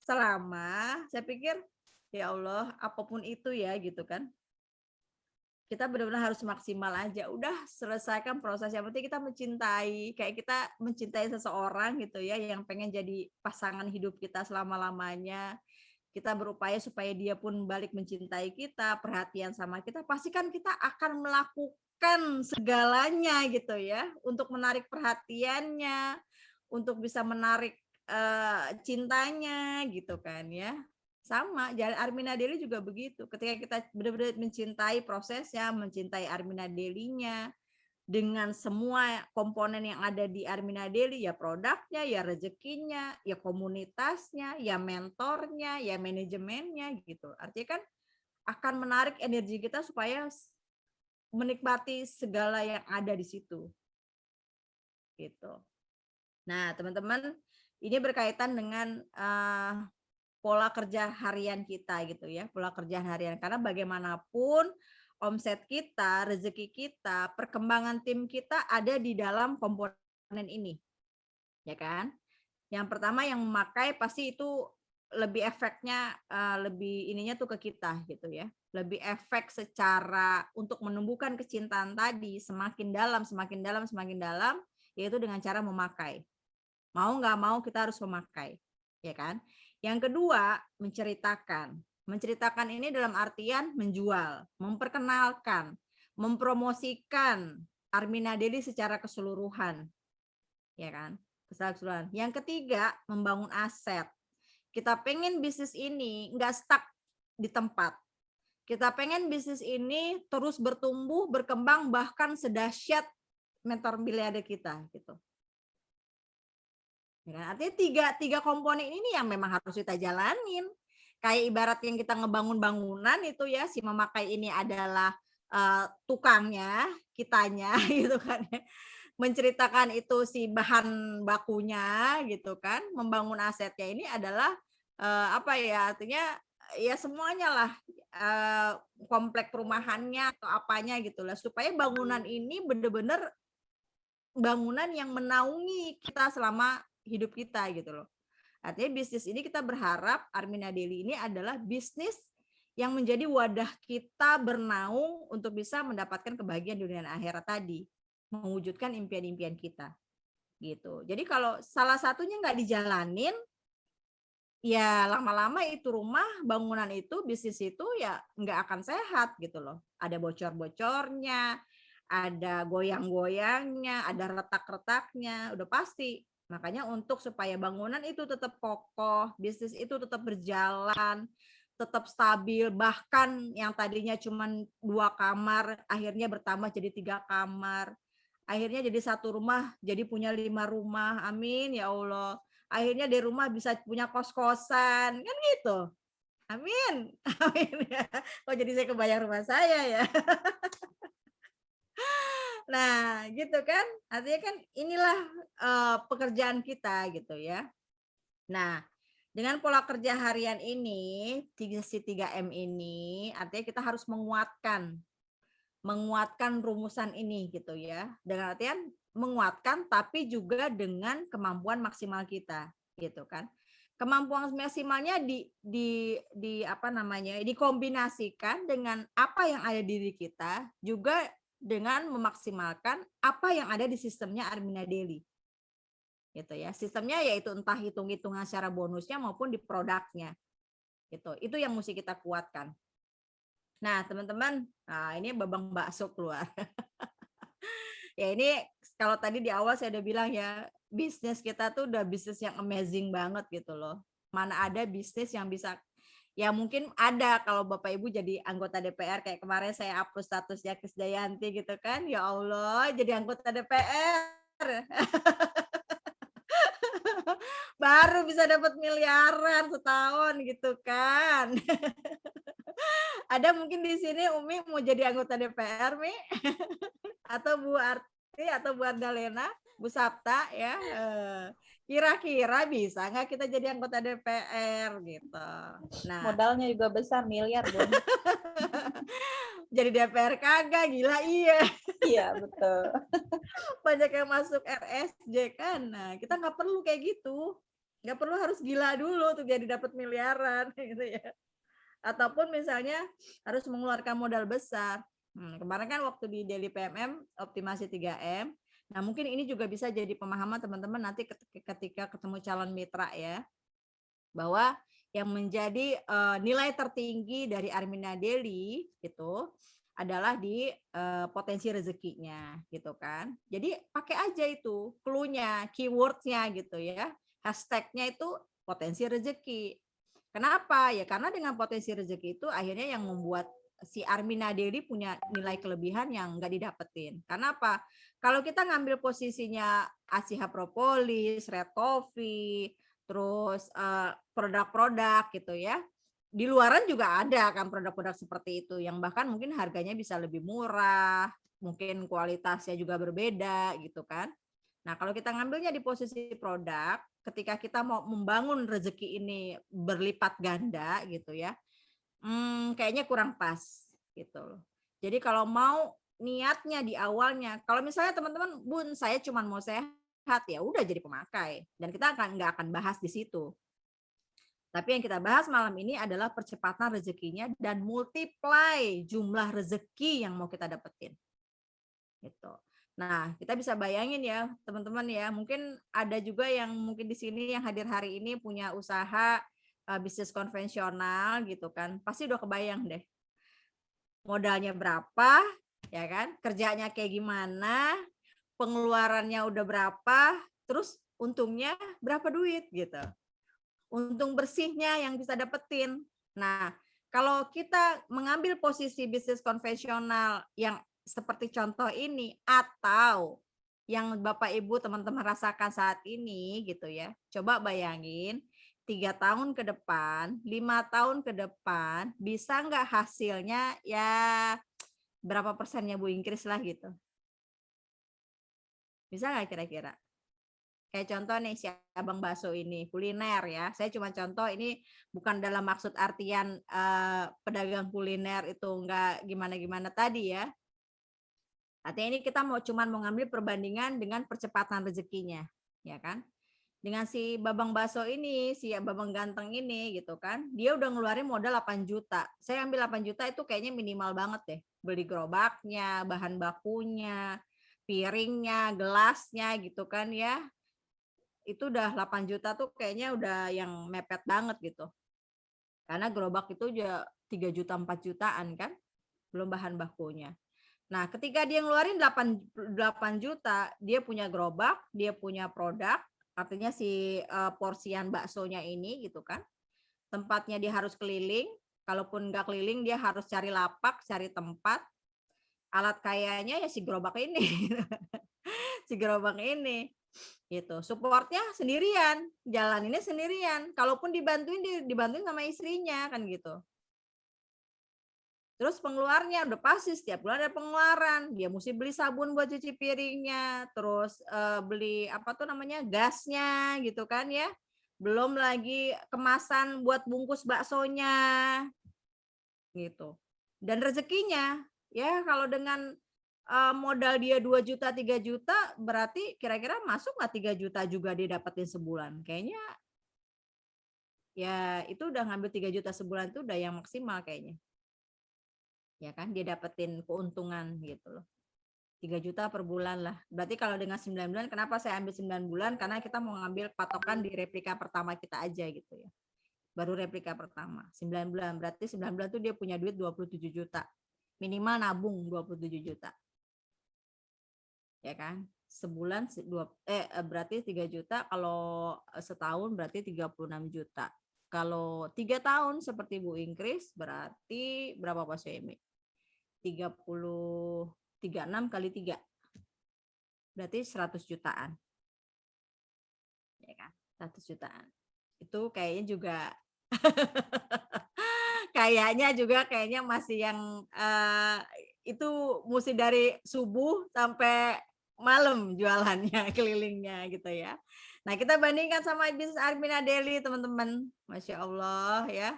Selama saya pikir, ya Allah, apapun itu ya gitu kan. Kita benar-benar harus maksimal aja. Udah selesaikan proses, yang penting kita mencintai, kayak kita mencintai seseorang gitu ya, yang pengen jadi pasangan hidup kita selama-lamanya. Kita berupaya supaya dia pun balik mencintai kita, perhatian sama kita, pasti kan kita akan melakukan segalanya gitu ya, untuk menarik perhatiannya, untuk bisa menarik, cintanya gitu kan ya. Sama, jalan Armina Daily juga begitu. Ketika kita benar-benar mencintai prosesnya, mencintai Armina Daily-nya, dengan semua komponen yang ada di Armina Daily, ya produknya, ya rezekinya, ya komunitasnya, ya mentornya, ya manajemennya gitu. Artinya kan akan menarik energi kita supaya menikmati segala yang ada di situ gitu. Nah, teman-teman, ini berkaitan dengan pola kerja harian kita gitu ya, pola kerja harian. Karena bagaimanapun omset kita, rezeki kita, perkembangan tim kita ada di dalam komponen ini, ya kan? Yang pertama yang memakai pasti itu lebih efeknya, lebih ininya tuh ke kita gitu ya. Lebih efek secara untuk menumbuhkan kecintaan tadi semakin dalam, semakin dalam, semakin dalam, yaitu dengan cara memakai. Mau nggak mau kita harus memakai, ya kan? Yang kedua, menceritakan. Menceritakan ini dalam artian menjual, memperkenalkan, mempromosikan Armina Daily secara keseluruhan, ya kan? Secara keseluruhan. Yang ketiga, membangun aset. Kita pengen bisnis ini nggak stuck di tempat. Kita pengen bisnis ini terus bertumbuh, berkembang, bahkan sedahsyat mentor miliarder kita gitu. Ya kan? Artinya tiga komponen ini yang memang harus kita jalanin. Kayak ibarat yang kita ngebangun bangunan itu ya, si memakai ini adalah tukangnya, kitanya gitu kan ya. Menceritakan itu si bahan bakunya gitu kan, membangun asetnya ini adalah apa ya, artinya ya semuanya lah, komplek perumahannya atau apanya gitulah, supaya bangunan ini benar-benar bangunan yang menaungi kita selama hidup kita gitu loh. Artinya bisnis ini kita berharap Armina Daily ini adalah bisnis yang menjadi wadah kita bernaung untuk bisa mendapatkan kebahagiaan dunia dan akhirat tadi, mewujudkan impian-impian kita gitu. Jadi kalau salah satunya nggak dijalanin, ya lama-lama itu rumah, bangunan itu, bisnis itu ya nggak akan sehat gitu loh. Ada bocor-bocornya, ada goyang-goyangnya, ada retak-retaknya, udah pasti. Makanya untuk supaya bangunan itu tetap kokoh, bisnis itu tetap berjalan, tetap stabil, bahkan yang tadinya cuma 2 kamar, akhirnya bertambah jadi 3 kamar. Akhirnya jadi satu rumah, jadi punya 5 rumah. Amin ya Allah. Akhirnya di rumah bisa punya kos-kosan, kan gitu. Amin, amin ya. Kok jadi saya kebayang rumah saya ya. Nah, gitu kan. Artinya kan inilah, pekerjaan kita gitu ya. Nah, dengan pola kerja harian ini, si 3M ini, artinya kita harus menguatkan rumusan ini gitu ya. Dengan artian menguatkan tapi juga dengan kemampuan maksimal kita, gitu kan. Kemampuan maksimalnya di apa namanya, dikombinasikan dengan apa yang ada di diri kita, juga dengan memaksimalkan apa yang ada di sistemnya Armina Daily. Gitu ya. Sistemnya yaitu entah hitung-hitungan secara bonusnya maupun di produknya. Gitu. Itu yang mesti kita kuatkan. Nah, teman-teman, nah ini babang bakso keluar. Ya ini kalau tadi di awal saya udah bilang ya, bisnis kita tuh udah bisnis yang amazing banget gitu loh. Mana ada bisnis yang bisa, ya mungkin ada kalau Bapak Ibu jadi anggota DPR kayak kemarin saya hapus statusnya Krisdayanti gitu kan. Ya Allah, jadi anggota DPR. Baru bisa dapat miliaran setahun gitu kan. Ada mungkin di sini Umi mau jadi anggota DPR, Mi? Atau Bu Arti atau Bu Ardalena, Bu Sapta ya, kira-kira bisa nggak kita jadi anggota DPR gitu. Nah, Modalnya juga besar, miliar, Bun. jadi DPR kagak, gila iya. Iya, betul. Banyak yang masuk RSJ kan. Nah, kita nggak perlu kayak gitu. Nggak perlu harus gila dulu untuk jadi dapat miliaran gitu ya. Ataupun misalnya harus mengeluarkan modal besar. Kemarin kan waktu di Daily PMM optimasi 3M. Nah, mungkin ini juga bisa jadi pemahaman teman-teman nanti ketika ketemu calon mitra ya. Bahwa yang menjadi nilai tertinggi dari Armina Daily gitu adalah di potensi rezekinya gitu kan. Jadi pakai aja itu clue-nya, keyword-nya gitu ya. Hashtag-nya itu potensi rezeki. Kenapa? Ya karena dengan potensi rezeki itu akhirnya yang membuat si Armina Daily punya nilai kelebihan yang nggak didapetin. Karena apa? Kalau kita ngambil posisinya Asiha Propolis, Red Coffee, terus produk-produk gitu ya. Di luaran juga ada kan produk-produk seperti itu yang bahkan mungkin harganya bisa lebih murah, mungkin kualitasnya juga berbeda gitu kan. Nah, kalau kita ngambilnya di posisi produk, ketika kita mau membangun rezeki ini berlipat ganda gitu ya, kayaknya kurang pas gitu loh. Jadi kalau mau niatnya di awalnya, kalau misalnya teman-teman, Bun, saya cuma mau sehat, ya udah jadi pemakai. Dan kita nggak akan bahas di situ. Tapi yang kita bahas malam ini adalah percepatan rezekinya dan multiply jumlah rezeki yang mau kita dapetin. Gitu. Nah, kita bisa bayangin ya, teman-teman ya, mungkin ada juga yang mungkin di sini yang hadir hari ini punya usaha bisnis konvensional gitu kan. Pasti udah kebayang deh. Modalnya berapa, ya kan? Kerjanya kayak gimana? Pengeluarannya udah berapa? Terus untungnya berapa duit gitu. Untung bersihnya yang bisa dapetin. Nah, kalau kita mengambil posisi bisnis konvensional yang seperti contoh ini atau yang Bapak Ibu teman-teman rasakan saat ini gitu ya. Coba bayangin 3 tahun ke depan, 5 tahun ke depan, bisa nggak hasilnya ya berapa persennya Bu Ingkris lah gitu. Bisa nggak kira-kira? Kayak contoh nih si abang bakso ini, kuliner ya. Saya cuma contoh ini bukan dalam maksud artian pedagang kuliner itu enggak gimana-gimana tadi ya. Artinya ini kita mau ngambil perbandingan dengan percepatan rezekinya, ya kan? Dengan si babang bakso ini, si babang ganteng ini gitu kan, dia udah ngeluarin modal 8 juta. Saya ambil 8 juta itu kayaknya minimal banget deh. Beli gerobaknya, bahan bakunya, piringnya, gelasnya gitu kan ya, itu udah 8 juta tuh kayaknya udah yang mepet banget gitu. Karena gerobak itu juga 3 juta 4 jutaan kan, belum bahan bakunya. Nah, ketika dia ngeluarin 8 juta, dia punya gerobak, dia punya produk, artinya si porsian baksonya ini gitu kan. Tempatnya dia harus keliling, kalaupun nggak keliling dia harus cari lapak, cari tempat. Alat kayanya ya si gerobak ini. Si gerobak ini. Gitu. Supportnya sendirian, jalaninnya sendirian. Kalaupun dibantuin sama istrinya kan gitu. Terus pengeluarannya udah pasti setiap bulan ada pengeluaran. Dia mesti beli sabun buat cuci piringnya, terus, beli apa tuh namanya, gasnya gitu kan ya. Belum lagi kemasan buat bungkus baksonya, gitu. Dan rezekinya, ya kalau dengan, modal dia 2 juta 3 juta berarti kira-kira masuk nggak 3 juta juga dia dapetin sebulan? Kayaknya ya itu udah ngambil 3 juta sebulan itu udah yang maksimal kayaknya. Ya kan, dia dapetin keuntungan gitu loh. 3 juta per bulan lah. Berarti kalau dengan 9 bulan, kenapa saya ambil 9 bulan? Karena kita mau ngambil patokan di replika pertama kita aja gitu ya. Baru replika pertama, 9 bulan. Berarti 9 bulan tuh dia punya duit 27 juta. Minimal nabung 27 juta. Ya kan? Sebulan berarti 3 juta, kalau setahun berarti 36 juta. Kalau 3 tahun seperti Bu Ingkris berarti berapa Pak Suemi? 36 kali 3 berarti 100 jutaan, ya kan? 100 jutaan. Itu kayaknya juga kayaknya masih yang itu mesti dari subuh sampai malam jualannya, kelilingnya gitu ya. Nah, kita bandingkan sama bisnis Armina Daily, teman-teman. Masya Allah ya.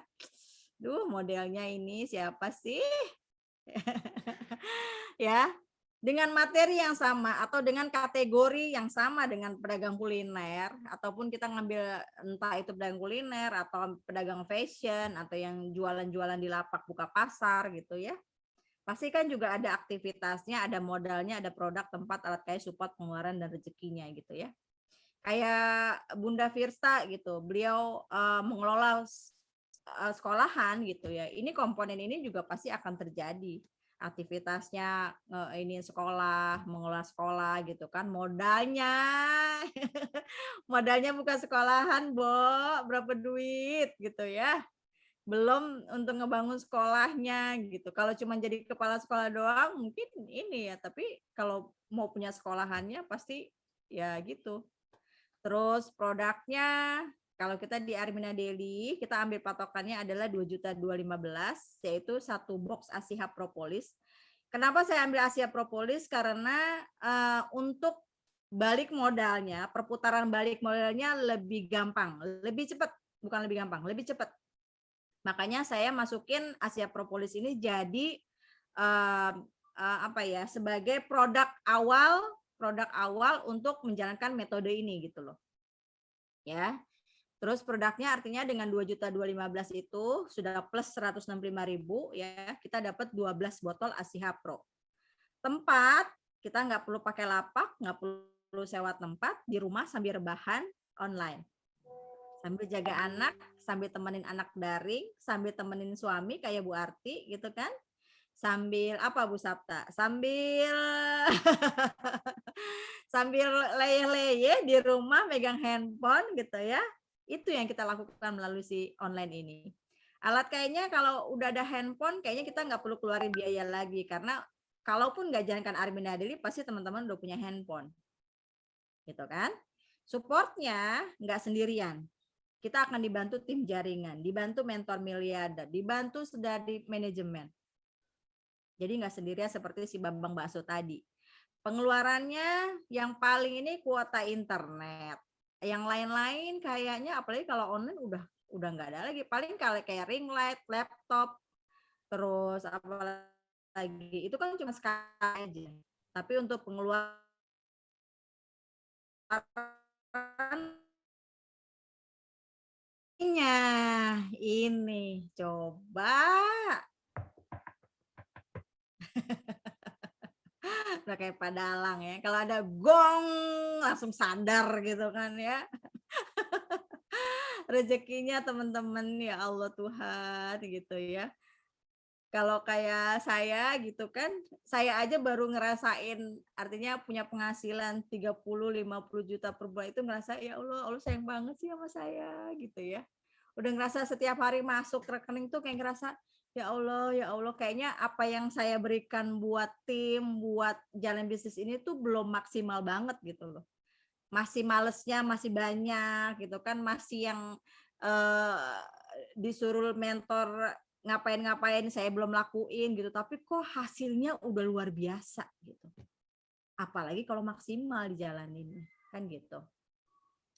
Duh, modelnya ini siapa sih? Ya, dengan materi yang sama atau dengan kategori yang sama dengan pedagang kuliner, ataupun kita ngambil entah itu pedagang kuliner atau pedagang fashion atau yang jualan-jualan di lapak buka pasar gitu ya. Pasti kan juga ada aktivitasnya, ada modalnya, ada produk, tempat, alat kaya, support, pengeluaran dan rezekinya gitu ya. Kayak Bunda Firsta gitu, beliau mengelola sekolahan gitu ya. Ini komponen ini juga pasti akan terjadi aktivitasnya, ini sekolah, mengelola sekolah gitu kan, modalnya modalnya bukan sekolahan, Bo, berapa duit gitu ya. Belum untuk ngebangun sekolahnya gitu. Kalau cuma jadi kepala sekolah doang mungkin ini ya, tapi kalau mau punya sekolahannya pasti ya gitu. Terus produknya, kalau kita di Armina Daily, kita ambil patokannya adalah 2.215.000, yaitu satu box Asia Propolis. Kenapa saya ambil Asia Propolis? Karena untuk balik modalnya, perputaran balik modalnya lebih gampang, lebih cepat, bukan lebih gampang, lebih cepat. Makanya saya masukin Asia Propolis ini jadi apa ya, sebagai produk awal untuk menjalankan metode ini gitu loh. Ya. Terus produknya artinya dengan 2.215.000 itu sudah plus 165.000 ya, kita dapat 12 botol Asiha Pro. Tempat, kita nggak perlu pakai lapak, nggak perlu sewa tempat, di rumah sambil rebahan online. Sambil jaga anak, sambil temenin anak daring, sambil temenin suami kayak Bu Arti gitu kan. Sambil apa Bu Sapta? Sambil sambil leyeh-leyeh di rumah megang handphone gitu ya. Itu yang kita lakukan melalui si online ini. Alat kayaknya kalau udah ada handphone kayaknya kita nggak perlu keluarin biaya lagi karena kalaupun nggak jalankan Armina Daily pasti teman-teman udah punya handphone. Gitu kan? Supportnya nggak sendirian. Kita akan dibantu tim jaringan, dibantu mentor miliarder, dibantu dari manajemen. Jadi nggak sendirian seperti si Bambang Bakso tadi. Pengeluarannya yang paling ini kuota internet. Yang lain-lain kayaknya apalagi kalau online udah nggak ada lagi. Paling kalau kayak ring light, laptop, terus apa lagi itu kan cuma sekali aja. Tapi untuk pengeluaran ini coba udah kayak padalang ya. Kalau ada gong langsung sadar gitu kan ya. Rezekinya teman-teman ya Allah Tuhan gitu ya. Kalau kayak saya gitu kan, saya aja baru ngerasain artinya punya penghasilan 30-50 juta per bulan itu ngerasa ya Allah sayang banget sih sama saya gitu ya. Udah ngerasa setiap hari masuk rekening tuh kayak ngerasa ya Allah kayaknya apa yang saya berikan buat tim, buat jalan bisnis ini tuh belum maksimal banget gitu loh. masih malesnya masih banyak gitu kan, masih yang disuruh mentor ngapain-ngapain saya belum lakuin gitu, tapi kok hasilnya udah luar biasa gitu. Apalagi kalau maksimal dijalanin, kan gitu.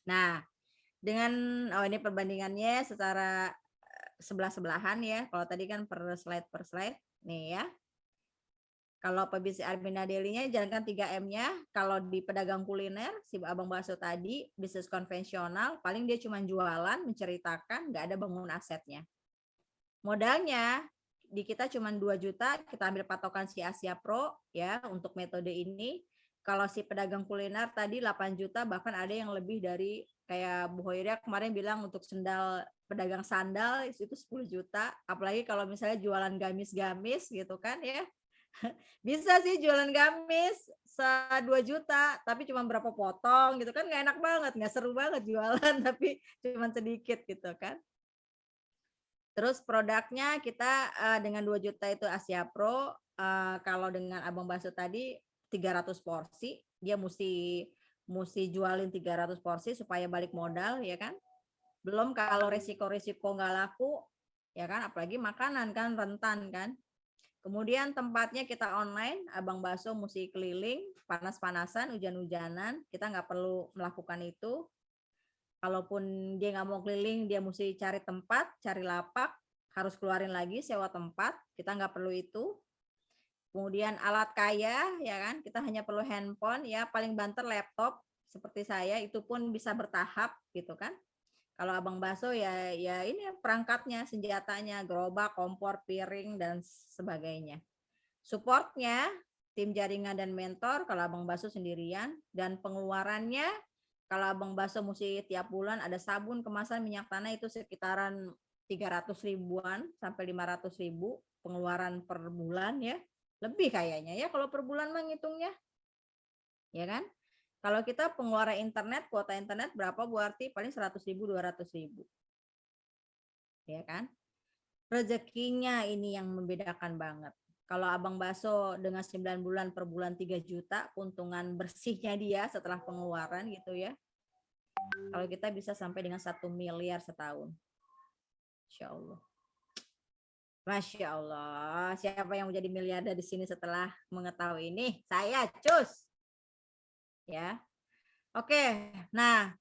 Nah, dengan ini perbandingannya secara sebelah-sebelahan ya. Kalau tadi kan per slide nih ya. Kalau pebisnis Armina Daily-nya jalankan 3M-nya, kalau di pedagang kuliner, si abang bakso tadi, bisnis konvensional, paling dia cuma jualan, menceritakan, nggak ada bangun asetnya. Modalnya di kita cuma 2 juta, kita ambil patokan si Asia Pro ya untuk metode ini. Kalau si pedagang kuliner tadi 8 juta, bahkan ada yang lebih dari kayak Bu Hoiria kemarin bilang untuk pedagang sandal itu 10 juta. Apalagi kalau misalnya jualan gamis-gamis gitu kan ya. Bisa sih jualan gamis 2 juta, tapi cuma berapa potong gitu kan, nggak enak banget, nggak seru banget jualan, tapi cuma sedikit gitu kan. Terus produknya kita dengan 2 juta itu Asia Pro, kalau dengan abang bakso tadi 300 porsi, dia mesti jualin 300 porsi supaya balik modal ya kan. Belum kalau resiko-resiko nggak laku ya kan, apalagi makanan kan rentan kan. Kemudian tempatnya kita online, abang bakso mesti keliling, panas-panasan, hujan-hujanan, kita nggak perlu melakukan itu. Kalaupun dia nggak mau keliling, dia mesti cari tempat, cari lapak, harus keluarin lagi sewa tempat, kita nggak perlu itu. Kemudian alat kaya, ya kan, kita hanya perlu handphone, ya paling banter laptop, seperti saya, itu pun bisa bertahap, gitu kan. Kalau abang bakso ya ini perangkatnya, senjatanya, gerobak, kompor, piring, dan sebagainya. Supportnya, tim jaringan dan mentor, kalau abang bakso sendirian, dan pengeluarannya, kalau abang bakso mesti tiap bulan ada sabun, kemasan, minyak tanah itu sekitaran 300 ribuan sampai 500 ribu pengeluaran per bulan ya. Lebih kayaknya ya kalau per bulan menghitungnya. Ya kan? Kalau kita pengeluaran internet, kuota internet berapa Bu Arti? Paling 100 ribu, 200 ribu. Ya kan? Rezekinya ini yang membedakan banget. Kalau abang bakso dengan 9 bulan per bulan 3 juta, keuntungan bersihnya dia setelah pengeluaran gitu ya. Kalau kita bisa sampai dengan 1 miliar setahun. Insya Allah. Masya Allah. Siapa yang menjadi miliarder di sini setelah mengetahui ini? Saya, cus. Ya. Oke, nah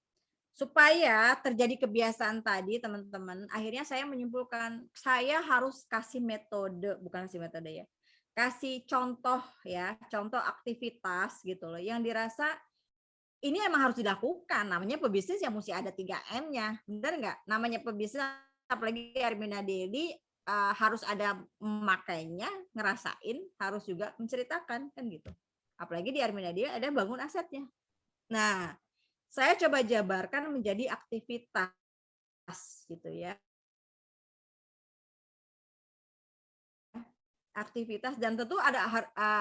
supaya terjadi kebiasaan tadi teman-teman, akhirnya saya menyimpulkan saya harus kasih metode, bukan kasih metode ya, kasih contoh ya, contoh aktivitas gitu loh, yang dirasa ini emang harus dilakukan, namanya pebisnis yang mesti ada 3M-nya, benar nggak? Namanya pebisnis, apalagi Armina Daily, harus ada memakainya, ngerasain, harus juga menceritakan, kan gitu. Apalagi di Armina Daily ada bangun asetnya. Nah, saya coba jabarkan menjadi aktivitas gitu ya. Aktivitas dan tentu ada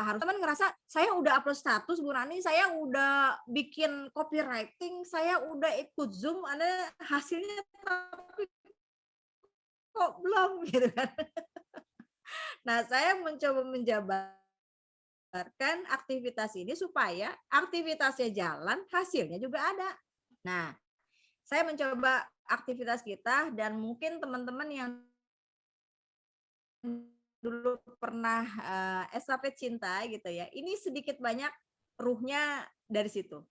harus teman ngerasa saya udah upload status Bu Rani, saya udah bikin copywriting, saya udah ikut Zoom, ada hasilnya tapi kok belum gitu kan. Nah, saya mencoba menjabarkan aktivitas ini supaya aktivitasnya jalan, hasilnya juga ada. Nah, saya mencoba aktivitas kita dan mungkin teman-teman yang dulu pernah estafet cinta gitu ya. Ini sedikit banyak ruhnya dari situ.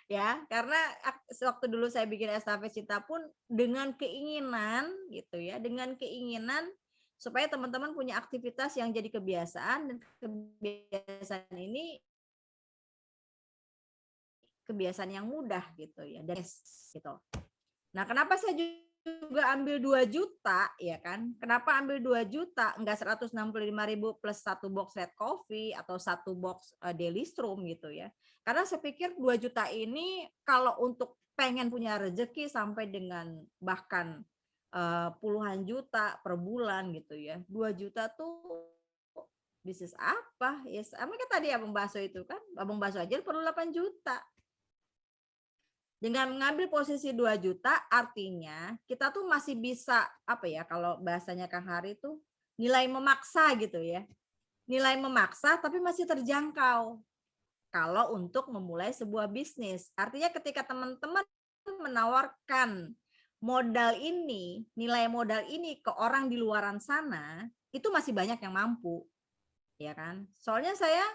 Ya, karena waktu dulu saya bikin estafet cinta pun dengan keinginan gitu ya, dengan keinginan supaya teman-teman punya aktivitas yang jadi kebiasaan dan kebiasaan ini kebiasaan yang mudah gitu ya. Dan gitu. Nah, kenapa saya juga ambil 2 juta ya kan? Kenapa ambil 2 juta enggak 165.000 plus 1 box red coffee atau 1 box daily strom gitu ya. Karena saya pikir 2 juta ini kalau untuk pengen punya rezeki sampai dengan bahkan puluhan juta per bulan gitu ya. 2 juta tuh bisnis apa? Ya sama kayak tadi abang bakso itu kan. Abang bakso aja perlu 8 juta. Dengan mengambil posisi 2 juta artinya kita tuh masih bisa apa ya kalau bahasanya Kang Hari itu nilai memaksa gitu ya. Nilai memaksa tapi masih terjangkau. kalau untuk memulai sebuah bisnis. Artinya ketika teman-teman menawarkan modal ini, nilai modal ini ke orang di luaran sana, itu masih banyak yang mampu, ya kan? Soalnya saya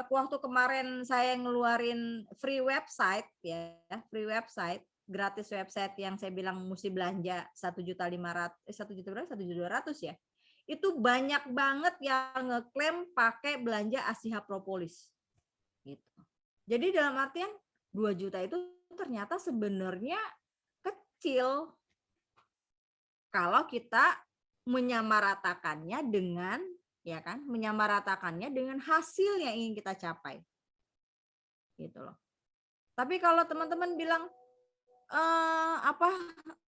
waktu kemarin saya ngeluarin free website ya, free website, gratis website yang saya bilang mesti belanja 1.500.000 1.200.000 ya. Itu banyak banget yang ngeklaim pakai belanja Asiha Propolis. Gitu. Jadi dalam artian 2 juta itu ternyata sebenarnya kecil kalau kita menyamaratakannya dengan menyamaratakannya dengan hasil yang ingin kita capai. Gitu loh. Tapi kalau teman-teman bilang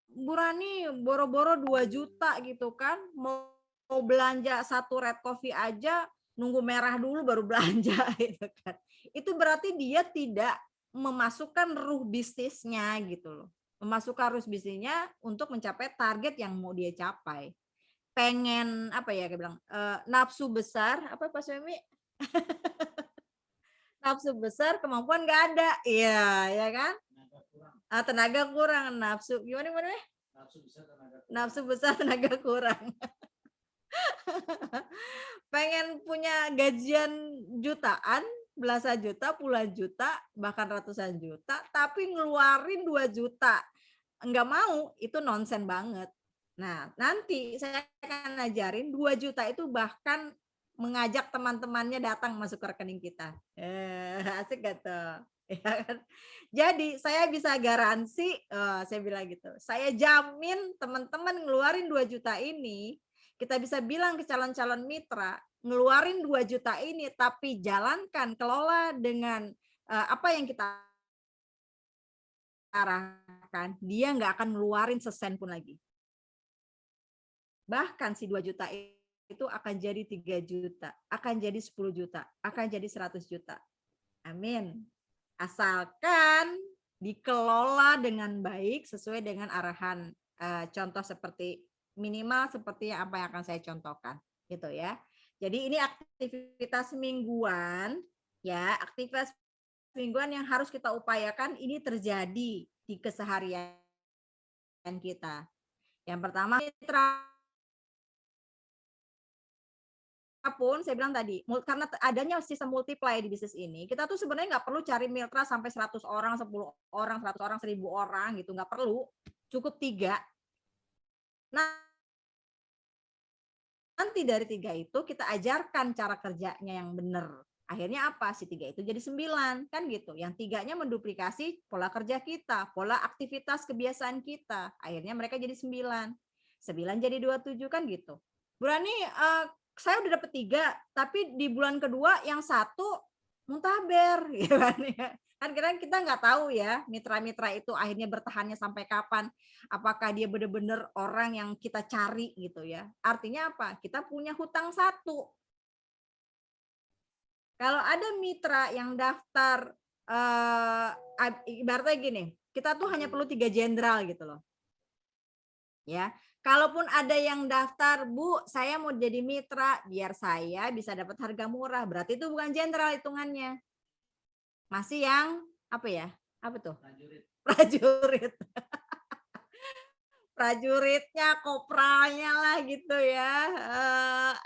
Bu Rani boro-boro 2 juta gitu kan, mau belanja 1 red coffee aja nunggu merah dulu baru belanja gitu kan. Itu berarti dia tidak memasukkan ruh bisnisnya gitu loh. Memasukkan ruh bisnisnya untuk mencapai target yang mau dia capai. Pengen nafsu besar, apa Pak Suemi? Nafsu besar, kemampuan nggak ada. Iya, ya kan? Tenaga kurang, nafsu gimana? Nafsu besar, tenaga kurang. Pengen punya gajian jutaan, belasan juta, puluhan juta, bahkan ratusan juta, tapi ngeluarin 2 juta. Enggak mau, itu nonsen banget. Nah, nanti saya akan ajarin 2 juta itu bahkan mengajak teman-temannya datang masuk ke rekening kita. Asik gak tuh? Ya kan? Jadi saya bisa garansi, saya bilang gitu, saya jamin teman-teman ngeluarin 2 juta ini, kita bisa bilang ke calon-calon mitra, ngeluarin 2 juta ini tapi jalankan, kelola dengan apa yang kita arahkan, dia nggak akan ngeluarin sesen pun lagi. Bahkan si 2 juta itu akan jadi 3 juta, akan jadi 10 juta, akan jadi 100 juta. Amin. Asalkan dikelola dengan baik sesuai dengan arahan contoh seperti minimal seperti apa yang akan saya contohkan gitu ya. Jadi ini aktivitas mingguan ya, aktivitas mingguan yang harus kita upayakan ini terjadi di keseharian kita. Yang pertama mitra pun saya bilang tadi, karena adanya sistem multiply di bisnis ini, kita tuh sebenarnya nggak perlu cari mitra sampai 100 orang, 10 orang, 100 orang, 1000 orang gitu, nggak perlu. Cukup 3. Nah, nanti dari 3 itu kita ajarkan cara kerjanya yang benar. Akhirnya apa? Si 3 itu jadi 9, kan gitu. Yang 3-nya menduplikasi pola kerja kita, pola aktivitas kebiasaan kita. Akhirnya mereka jadi 9. 9 jadi 27 kan gitu. Berani saya udah dapet 3, tapi di bulan kedua yang 1 muntaber gitu kan ya. Kan kita nggak tahu ya mitra-mitra itu akhirnya bertahannya sampai kapan. Apakah dia benar-benar orang yang kita cari gitu ya. Artinya apa? Kita punya hutang 1. Kalau ada mitra yang daftar ibaratnya gini, kita tuh hanya perlu 3 jenderal gitu loh. Ya, kalaupun ada yang daftar, Bu, saya mau jadi mitra biar saya bisa dapat harga murah. Berarti itu bukan jenderal hitungannya. Masih yang apa ya? Apa tuh? Prajurit. Prajuritnya, kopralnya lah gitu ya.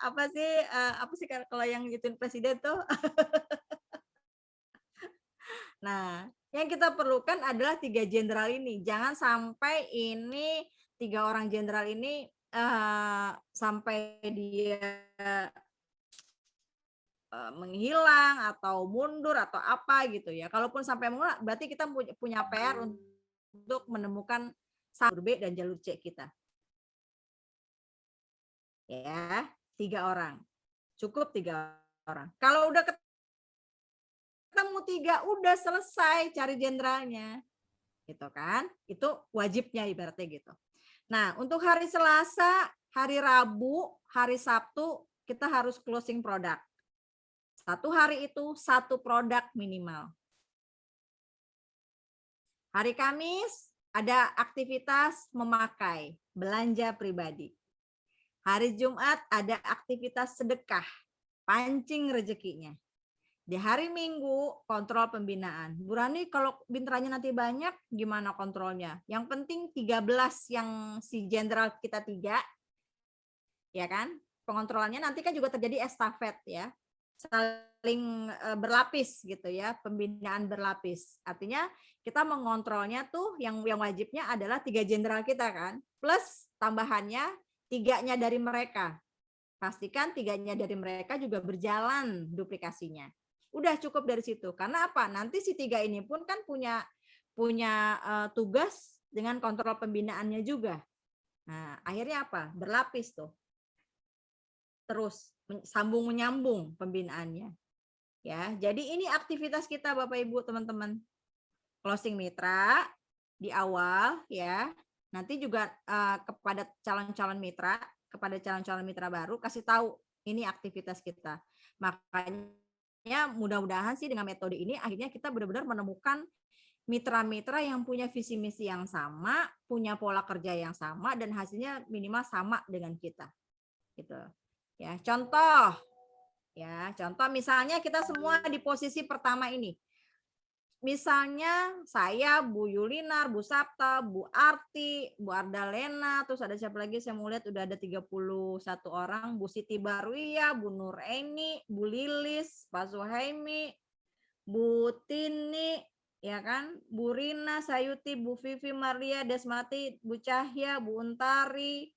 Apa sih kalau yang gituin presiden tuh? Nah, yang kita perlukan adalah 3 jenderal ini. Jangan sampai ini 3 orang jenderal ini sampai dia menghilang atau mundur atau apa gitu ya. Kalaupun sampai mundur, berarti kita punya PR untuk menemukan jalur B dan jalur C kita. Ya, 3 orang. Cukup 3 orang. Kalau udah ketemu 3, udah selesai cari jenderalnya. Gitu kan? Itu wajibnya ibaratnya gitu. Nah, untuk hari Selasa, hari Rabu, hari Sabtu kita harus closing produk. 1 hari itu 1 produk minimal. Hari Kamis ada aktivitas memakai, belanja pribadi. Hari Jumat ada aktivitas sedekah. pancing rezekinya. Di hari Minggu kontrol pembinaan. Bu Rani kalau bintranya nanti banyak gimana kontrolnya? Yang penting 13 yang si jenderal kita 3, ya kan? Pengontrolannya nanti kan juga terjadi estafet ya. Saling berlapis gitu ya, pembinaan berlapis. Artinya kita mengontrolnya tuh yang wajibnya adalah 3 jenderal kita kan, plus tambahannya 3-nya dari mereka. Pastikan 3-nya dari mereka juga berjalan duplikasinya. Udah cukup dari situ. Karena apa? Nanti si 3 ini pun kan punya tugas dengan kontrol pembinaannya juga. Nah, akhirnya apa? Berlapis tuh. Terus sambung menyambung pembinaannya. Ya, jadi ini aktivitas kita Bapak Ibu teman-teman. Closing mitra di awal ya. Nanti juga kepada calon-calon mitra, kepada calon-calon mitra baru kasih tahu ini aktivitas kita. Makanya mudah-mudahan sih dengan metode ini akhirnya kita benar-benar menemukan mitra-mitra yang punya visi misi yang sama, punya pola kerja yang sama dan hasilnya minimal sama dengan kita. Gitu. Ya, contoh misalnya kita semua di posisi pertama ini. Misalnya saya, Bu Yulinar, Bu Sapta, Bu Arti, Bu Ardalena, terus ada siapa lagi saya mau lihat udah ada 31 orang, Bu Siti Barwiyah, Bu Nur Eni, Bu Lilis, Pak Suhaimi, Bu Tini, ya kan, Bu Rina, Sayuti, Bu Vivi, Maria, Desmati, Bu Cahya, Bu Untari,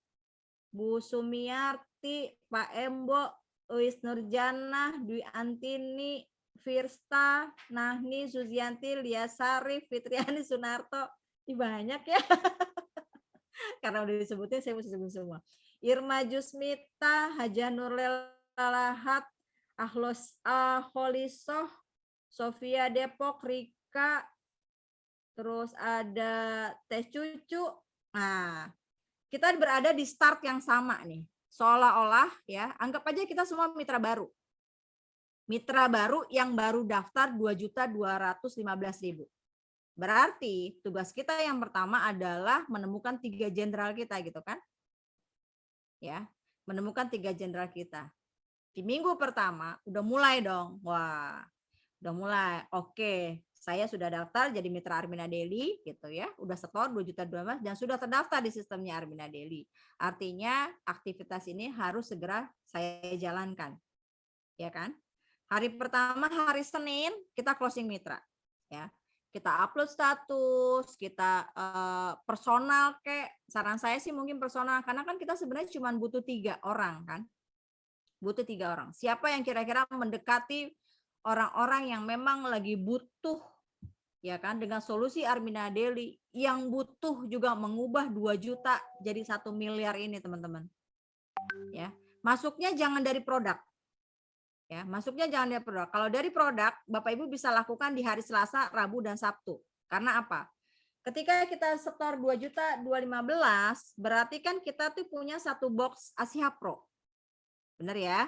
Bu Sumiarti, Pak Embo, Uis Nurjana, Dwi Antini, Firsta, Nahni, Suzianti, Lia Sarif, Fitriani, Sunarto. Ini banyak ya. Karena udah disebutin saya mesti sebut semua. Irma Jusmita, Haja Nurlela Lahat, Aholisoh, Sofia Depok, Rika, terus ada Teh Cucu. Nah, kita berada di start yang sama nih. Seolah-olah ya, anggap aja kita semua mitra baru. Mitra baru yang baru daftar 2.215.000. Berarti tugas kita yang pertama adalah menemukan 3 jenderal kita gitu kan. Ya, menemukan 3 jenderal kita. Di minggu pertama udah mulai dong. Wah, udah mulai. Oke, saya sudah daftar jadi mitra Armina Daily gitu ya. Udah setor 2.212 dan sudah terdaftar di sistemnya Armina Daily. Artinya aktivitas ini harus segera saya jalankan. Ya kan? Hari pertama hari Senin kita closing mitra ya. Kita upload status, kita personal saran saya sih mungkin personal karena kan kita sebenarnya cuma butuh 3 orang kan. Butuh 3 orang. Siapa yang kira-kira mendekati orang-orang yang memang lagi butuh ya kan dengan solusi Armina Daily yang butuh juga mengubah 2 juta jadi 1 miliar ini teman-teman. Ya. Masuknya jangan dari produk. Ya, masuknya jangan dari produk. Kalau dari produk, Bapak Ibu bisa lakukan di hari Selasa, Rabu dan Sabtu. Karena apa? Ketika kita setor 2.215, berarti kan kita tuh punya 1 box Asia Pro. Benar ya?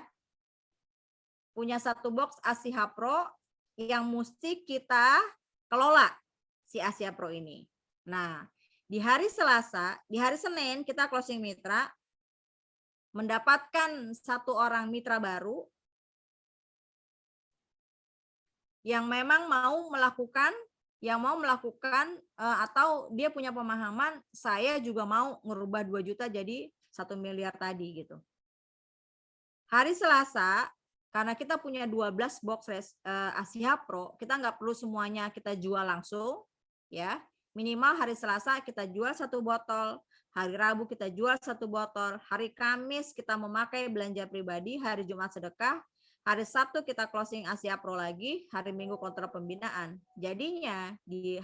Punya 1 box Asia Pro yang mesti kita kelola si Asia Pro ini. Nah, di hari Selasa, di hari Senin kita closing mitra, mendapatkan 1 orang mitra baru yang memang mau melakukan atau dia punya pemahaman saya juga mau ngerubah 2 juta jadi 1 miliar tadi gitu. Hari Selasa karena kita punya 12 box Asia Pro, kita nggak perlu semuanya kita jual langsung ya. Minimal hari Selasa kita jual 1 botol, hari Rabu kita jual 1 botol, hari Kamis kita memakai belanja pribadi, hari Jumat sedekah, hari Sabtu kita closing Asia Pro lagi, hari Minggu kontrol pembinaan. Jadinya di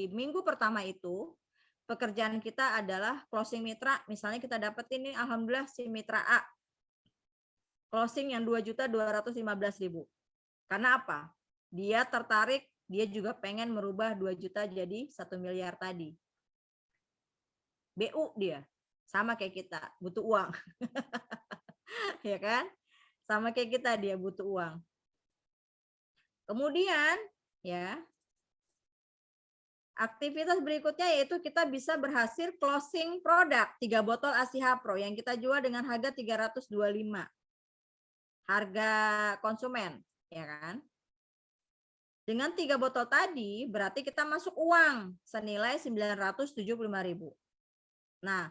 minggu pertama itu pekerjaan kita adalah closing mitra. Misalnya kita dapat ini alhamdulillah si mitra A closing yang 2.215.000. Karena apa? Dia tertarik, dia juga pengen merubah 2 juta jadi 1 miliar tadi. BU dia, sama kayak kita, butuh uang. Ya kan? Sama kayak kita dia butuh uang. Kemudian ya aktivitas berikutnya yaitu kita bisa berhasil closing produk 3 botol Asia Pro yang kita jual dengan harga 325. harga konsumen, ya kan? Dengan 3 botol tadi berarti kita masuk uang senilai 975.000. Nah,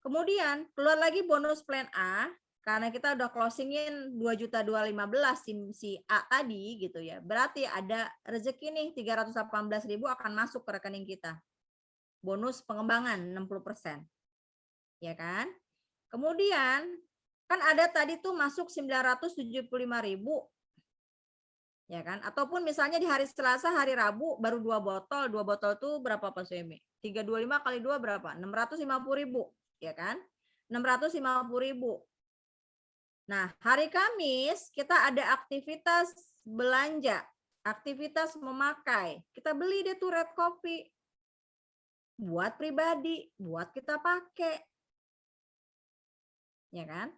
kemudian keluar lagi bonus plan A karena kita udah closingin 2.215.000 si A tadi gitu ya. Berarti ada rezeki nih 318.000 akan masuk ke rekening kita. Bonus pengembangan 60%. Ya kan? Kemudian kan ada tadi tuh masuk 975.000, ya kan? Ataupun misalnya di hari Selasa, hari Rabu baru 2 botol tuh berapa Pak Suemi? 325 kali 2 berapa? 650.000, ya kan? 650.000. Nah, hari Kamis kita ada aktivitas belanja, aktivitas memakai. Kita beli deh tuh red kopi buat pribadi, buat kita pakai. Ya kan?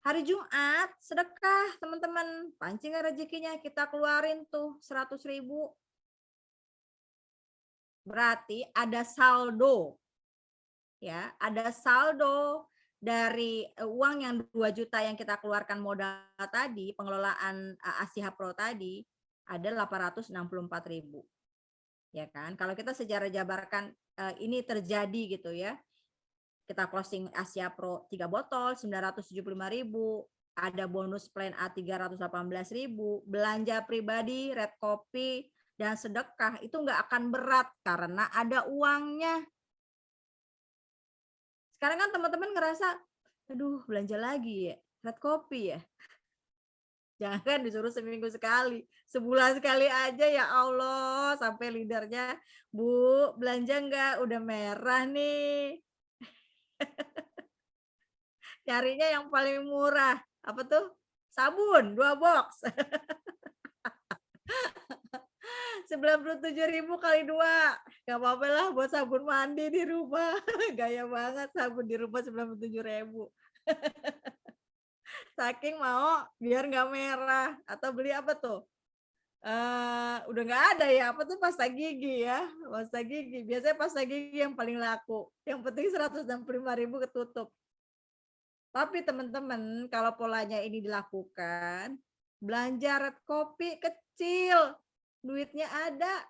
Hari Jumat sedekah teman-teman, pancingan rezekinya kita keluarin tuh 100.000. Berarti ada saldo, ya, ada saldo dari uang yang 2 juta yang kita keluarkan modal tadi, pengelolaan Asia Pro tadi, ada 864.000. Ya kan? Kalau kita secara jabarkan ini terjadi gitu ya. Kita closing Asia Pro 3 botol 975.000, ada bonus plan A 318.000, belanja pribadi, red kopi dan sedekah itu nggak akan berat karena ada uangnya. Sekarang kan teman-teman ngerasa, aduh belanja lagi ya, red kopi ya. Jangan disuruh seminggu sekali, sebulan sekali aja ya Allah, sampai leadernya, Bu belanja nggak? Udah merah nih. Carinya yang paling murah. Apa tuh? Sabun 2 box. 97.000 kali 2. Gak apa-apa lah buat sabun mandi di rumah. Gaya banget sabun di rumah 97.000. Saking mau biar nggak merah. Atau beli apa tuh? Udah nggak ada ya, apa tuh pasta gigi ya. Pasta gigi. Biasanya pasta gigi yang paling laku. Yang penting 165.000 ketutup. Tapi teman-teman, kalau polanya ini dilakukan, belanja red kopi kecil, duitnya ada.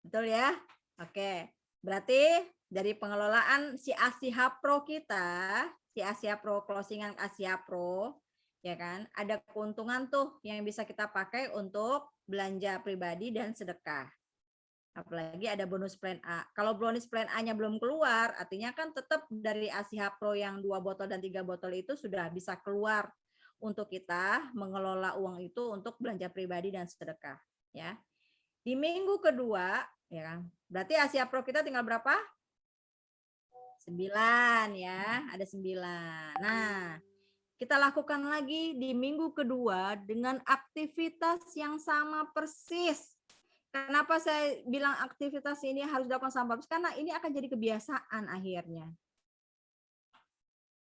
Betul ya? Oke, berarti dari pengelolaan si Asia Pro kita, si Asia Pro closingan Asia Pro, ya kan? Ada keuntungan tuh yang bisa kita pakai untuk belanja pribadi dan sedekah. Apalagi ada bonus plan A. Kalau bonus plan A-nya belum keluar, artinya kan tetap dari Asia Pro yang 2 botol dan 3 botol itu sudah bisa keluar untuk kita mengelola uang itu untuk belanja pribadi dan sedekah, ya. Di minggu kedua, ya kan. Berarti Asia Pro kita tinggal berapa? 9 ya, ada 9. Nah, kita lakukan lagi di minggu kedua dengan aktivitas yang sama persis. Kenapa saya bilang aktivitas ini harus dilakukan sama persis? Karena ini akan jadi kebiasaan akhirnya.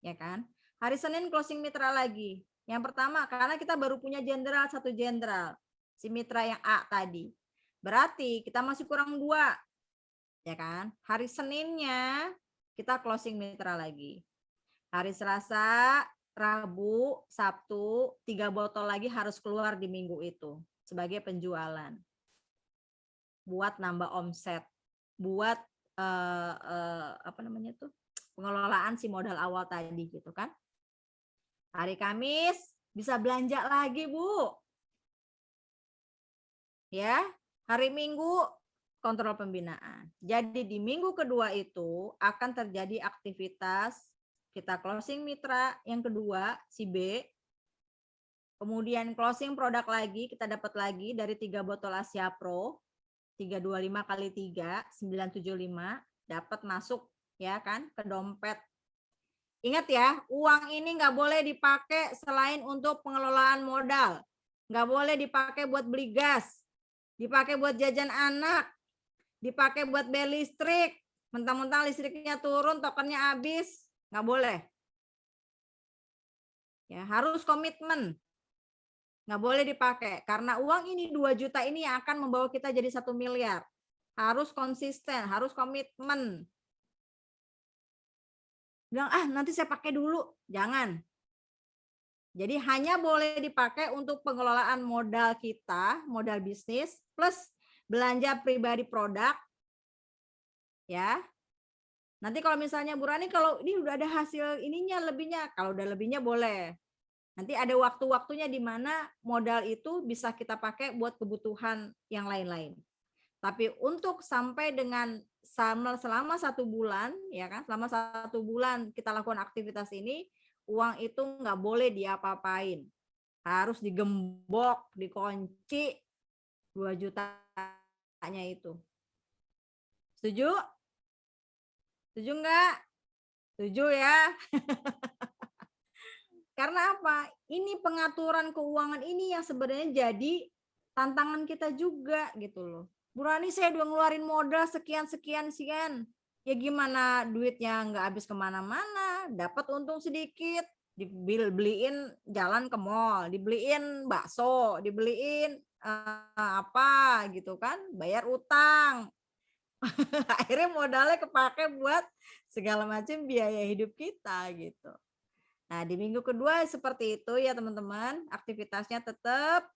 Ya kan? Hari Senin closing mitra lagi. Yang pertama, karena kita baru punya jenderal, 1 jenderal. Si mitra yang A tadi. Berarti kita masih kurang 2. Ya kan? Hari Seninnya kita closing mitra lagi. Hari Selasa, Rabu, Sabtu, 3 botol lagi harus keluar di minggu itu sebagai penjualan. Buat nambah omset, buat apa namanya tuh, pengelolaan si modal awal tadi gitu kan. Hari Kamis bisa belanja lagi, Bu. Ya, hari Minggu kontrol pembinaan. Jadi di minggu kedua itu akan terjadi aktivitas kita closing mitra yang kedua, si B. Kemudian closing produk lagi, kita dapat lagi dari 3 botol Asia Pro. 325 kali 3, 975, dapat masuk ya kan ke dompet. Ingat ya, uang ini nggak boleh dipakai selain untuk pengelolaan modal. Nggak boleh dipakai buat beli gas, dipakai buat jajan anak, dipakai buat beli listrik. Mentang-mentang listriknya turun, tokennya habis, nggak boleh. Ya, harus komitmen. Nggak boleh dipakai karena uang ini 2 juta ini yang akan membawa kita jadi 1 miliar. Harus konsisten, harus komitmen. Bilang nanti saya pakai dulu, jangan. Jadi hanya boleh dipakai untuk pengelolaan modal kita, modal bisnis plus belanja pribadi produk ya. Nanti kalau misalnya Bu Rani kalau ini udah ada hasil ininya lebihnya, kalau udah lebihnya boleh. Nanti ada waktu-waktunya di mana modal itu bisa kita pakai buat kebutuhan yang lain-lain. Tapi untuk sampai dengan selama 1 bulan, ya kan, selama 1 bulan kita lakukan aktivitas ini, uang itu nggak boleh diapa-apain. Harus digembok, dikunci 2 jutanya itu. Setuju? Setuju nggak? Setuju ya? Karena apa? Ini pengaturan keuangan ini yang sebenarnya jadi tantangan kita juga gitu loh. Bu Rani saya udah ngeluarin modal sekian. Ya gimana duitnya nggak habis kemana-mana, dapat untung sedikit, dibeliin jalan ke mall, dibeliin bakso, dibeliin apa gitu kan, bayar utang. Akhirnya modalnya kepake buat segala macam biaya hidup kita gitu. Nah, di minggu kedua seperti itu ya teman-teman, aktivitasnya tetap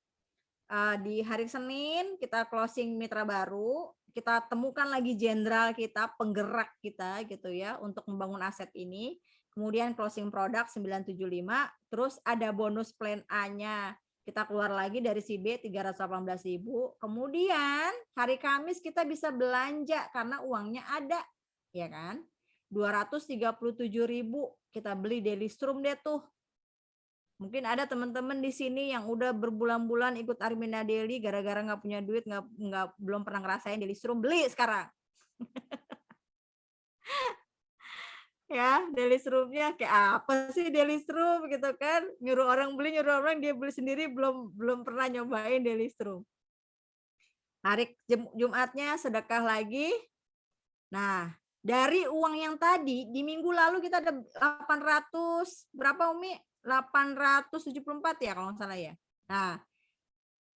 di hari Senin kita closing mitra baru, kita temukan lagi jenderal kita, penggerak kita gitu ya untuk membangun aset ini. Kemudian closing produk 975, terus ada bonus plan A-nya. Kita keluar lagi dari si B 318.000. Kemudian hari Kamis kita bisa belanja karena uangnya ada, ya kan? 237.000 kita beli daily strum deh tuh. Mungkin ada teman-teman di sini yang udah berbulan-bulan ikut Armina Daily gara-gara nggak punya duit, belum pernah ngerasain daily strum, beli sekarang. Ya, daily strumnya kayak apa sih daily strum gitu kan? Nyuruh orang beli, nyuruh orang dia beli sendiri, belum pernah nyobain daily strum. Hari Jumatnya sedekah lagi. Nah, dari uang yang tadi di minggu lalu kita ada 800 berapa Umi? 874 ya kalau nggak salah ya. Nah,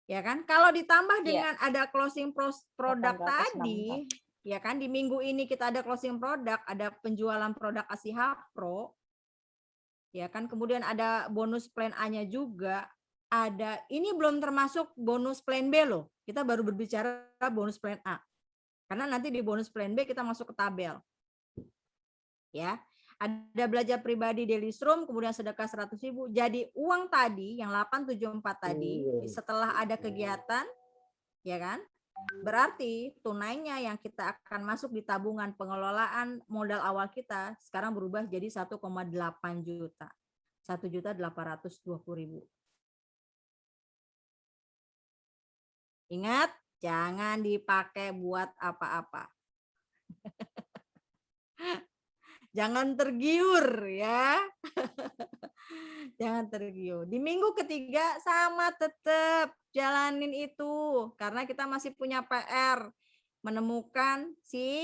ya kan? Kalau ditambah dengan ada closing produk tadi, ya kan? Di minggu ini kita ada closing produk, ada penjualan produk Asiha Pro. Ya kan? Kemudian ada bonus plan A-nya juga. Ada, ini belum termasuk bonus plan B loh. Kita baru berbicara bonus plan A. Karena nanti di bonus plan B kita masuk ke tabel. Ya. Ada belajar pribadi daily strum, kemudian sedekah 100.000. Jadi uang tadi yang 874 tadi setelah ada kegiatan, ya kan? Berarti tunainya yang kita akan masuk di tabungan pengelolaan modal awal kita sekarang berubah jadi 1,8 juta. 1.820.000. Ingat, jangan dipakai buat apa-apa. Jangan tergiur ya. Jangan tergiur. Di minggu ketiga sama tetap jalanin itu karena kita masih punya PR menemukan si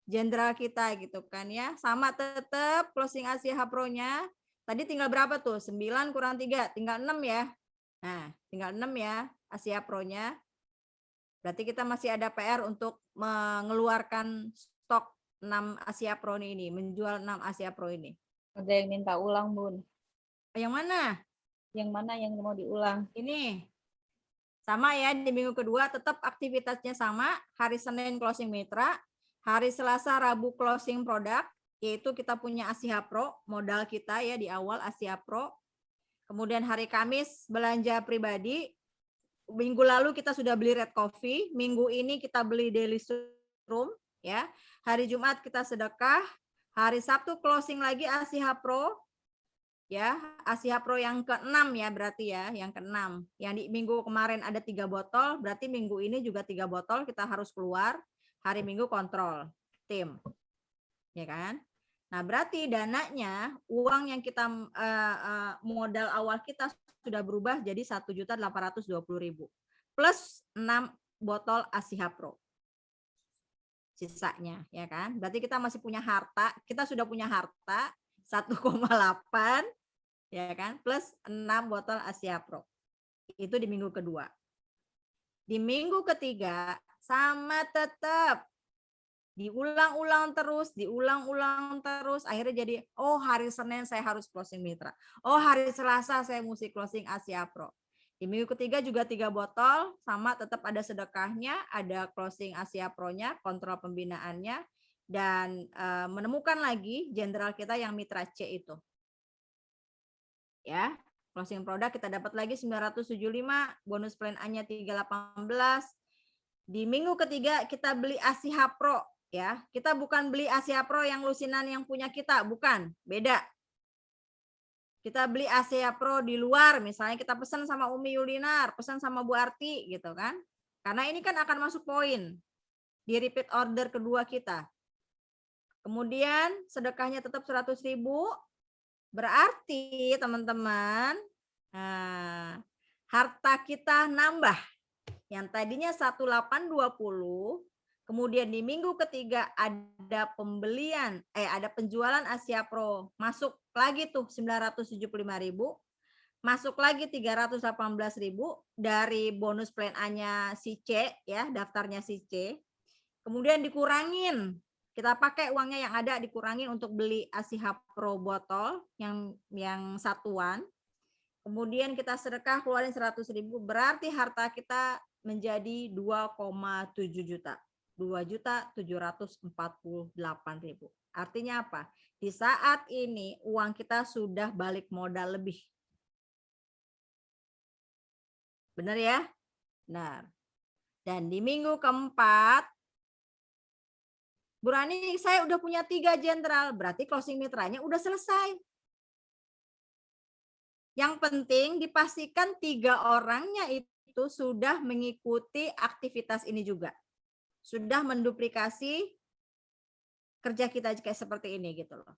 jenderal kita gitu kan ya. Sama tetap closing Asiha Pro-nya. Tadi tinggal berapa tuh? 9 kurang 3, tinggal 6 ya. Nah, tinggal 6 ya Asia Pro-nya. Berarti kita masih ada PR untuk mengeluarkan stok 6 Asia Pro ini, menjual 6 Asia Pro ini. Ada yang minta ulang, Bun. Yang mana? Yang mana yang mau diulang? Ini. Sama ya, di minggu kedua tetap aktivitasnya sama. Hari Senin closing mitra, hari Selasa, Rabu closing produk, yaitu kita punya Asia Pro, modal kita ya di awal Asia Pro. Kemudian hari Kamis belanja pribadi. Minggu lalu kita sudah beli red coffee, minggu ini kita beli daily strum ya. Hari Jumat kita sedekah, hari Sabtu closing lagi Asia Pro. Ya, Asia Pro yang ke-6 ya berarti ya, yang ke-6. Yang di minggu kemarin ada 3 botol, berarti minggu ini juga 3 botol kita harus keluar. Hari Minggu kontrol tim. Ya kan? Nah, berarti dananya uang yang kita modal awal kita sudah berubah jadi 1.820.000 plus 6 botol Asia Pro. Sisanya ya kan? Berarti kita masih punya harta, kita sudah punya harta 1,8 ya kan? Plus 6 botol Asia Pro. Itu di minggu kedua. Di minggu ketiga sama tetap Diulang-ulang terus, akhirnya jadi, oh hari Senin saya harus closing mitra. Oh hari Selasa saya mesti closing Asia Pro. Di minggu ketiga juga 3 botol, sama tetap ada sedekahnya, ada closing Asia Pro-nya, kontrol pembinaannya, dan menemukan lagi jenderal kita yang mitra C itu. Ya, closing produk kita dapat lagi 975, bonus plan A-nya 318. Di minggu ketiga kita beli Asia Pro. Ya, kita bukan beli Asia Pro yang lusinan yang punya kita, bukan, beda. Kita beli Asia Pro di luar, misalnya kita pesan sama Umi Yulinar, pesan sama Bu Arti gitu kan. Karena ini kan akan masuk poin di repeat order kedua kita. Kemudian sedekahnya tetap 100.000, berarti teman-teman, harta kita nambah. Yang tadinya 1820, kemudian di minggu ketiga ada penjualan Asia Pro, masuk lagi tuh 975.000, masuk lagi 318.000 dari bonus plan A-nya si C ya, daftarnya si C. Kemudian dikurangin, kita pakai uangnya yang ada dikurangin untuk beli Asia Pro botol yang satuan. Kemudian kita sedekah keluarin 100.000, berarti harta kita menjadi 2,7 juta. 2.748.000. Artinya apa? Di saat ini uang kita sudah balik modal lebih. Benar ya? Benar. Dan di minggu keempat, Bu Rani, saya udah punya 3 jenderal, berarti closing mitranya udah selesai. Yang penting dipastikan 3 orangnya itu sudah mengikuti aktivitas ini juga. Sudah menduplikasi kerja kita kayak seperti ini gitu loh.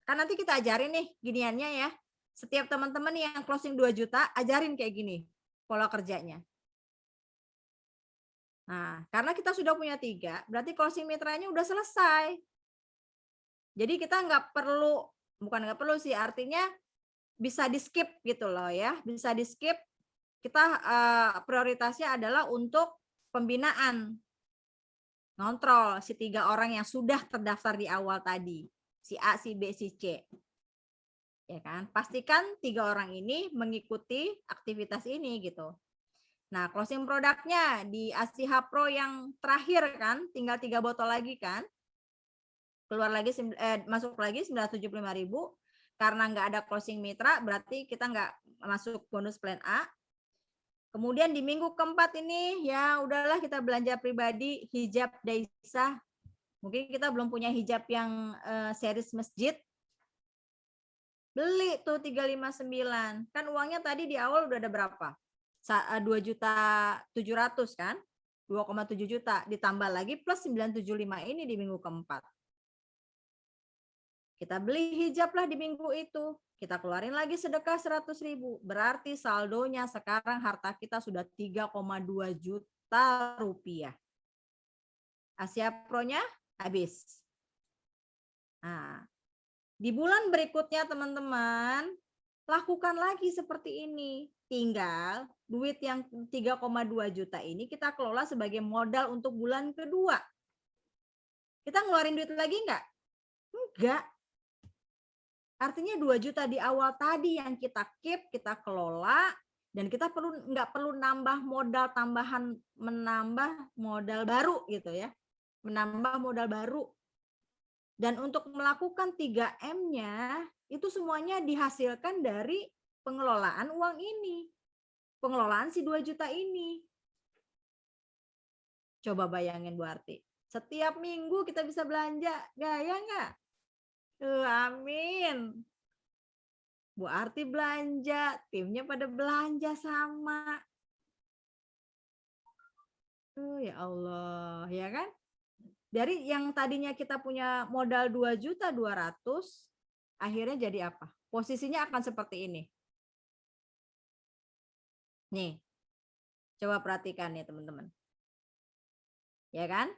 Kan nanti kita ajarin nih giniannya ya. Setiap teman-teman yang closing 2 juta, ajarin kayak gini pola kerjanya. Nah, karena kita sudah punya 3, berarti closing mitranya udah selesai. Jadi kita bukan nggak perlu sih, artinya bisa di skip gitu loh ya. Bisa di skip, kita prioritasnya adalah untuk pembinaan. Ngontrol si 3 orang yang sudah terdaftar di awal tadi. Si A, si B, si C. Ya kan? Pastikan 3 orang ini mengikuti aktivitas ini gitu. Nah, closing produknya di Asia Pro yang terakhir kan, tinggal 3 botol lagi kan. Keluar lagi masuk lagi 975.000. Karena nggak ada closing mitra, berarti kita nggak masuk bonus plan A. Kemudian di minggu keempat ini ya udahlah kita belanja pribadi hijab Daisah. Mungkin kita belum punya hijab yang series masjid. Beli tuh 359. Kan uangnya tadi di awal udah ada berapa? 2.700.000 kan? 2,7 juta ditambah lagi plus 975 ini di minggu keempat. Kita beli hijab lah di minggu itu. Kita keluarin lagi sedekah 100.000. Berarti saldonya sekarang harta kita sudah 3,2 juta rupiah. Asia Pro-nya habis. Nah, di bulan berikutnya teman-teman, lakukan lagi seperti ini. Tinggal duit yang 3,2 juta ini kita kelola sebagai modal untuk bulan kedua. Kita ngeluarin duit lagi enggak? Enggak. Artinya 2 juta di awal tadi yang kita keep, kita kelola, dan kita nggak perlu nambah modal tambahan, menambah modal baru gitu ya. Menambah modal baru. Dan untuk melakukan 3M-nya, itu semuanya dihasilkan dari pengelolaan uang ini. Pengelolaan si 2 juta ini. Coba bayangin Bu Arti. Setiap minggu kita bisa belanja, gaya nggak? Amin. Bu Arti belanja, timnya pada belanja sama. Ya Allah, ya kan? Dari yang tadinya kita punya modal 2.200.000, akhirnya jadi apa? Posisinya akan seperti ini. Nih, coba perhatikan nih teman-teman. Ya kan?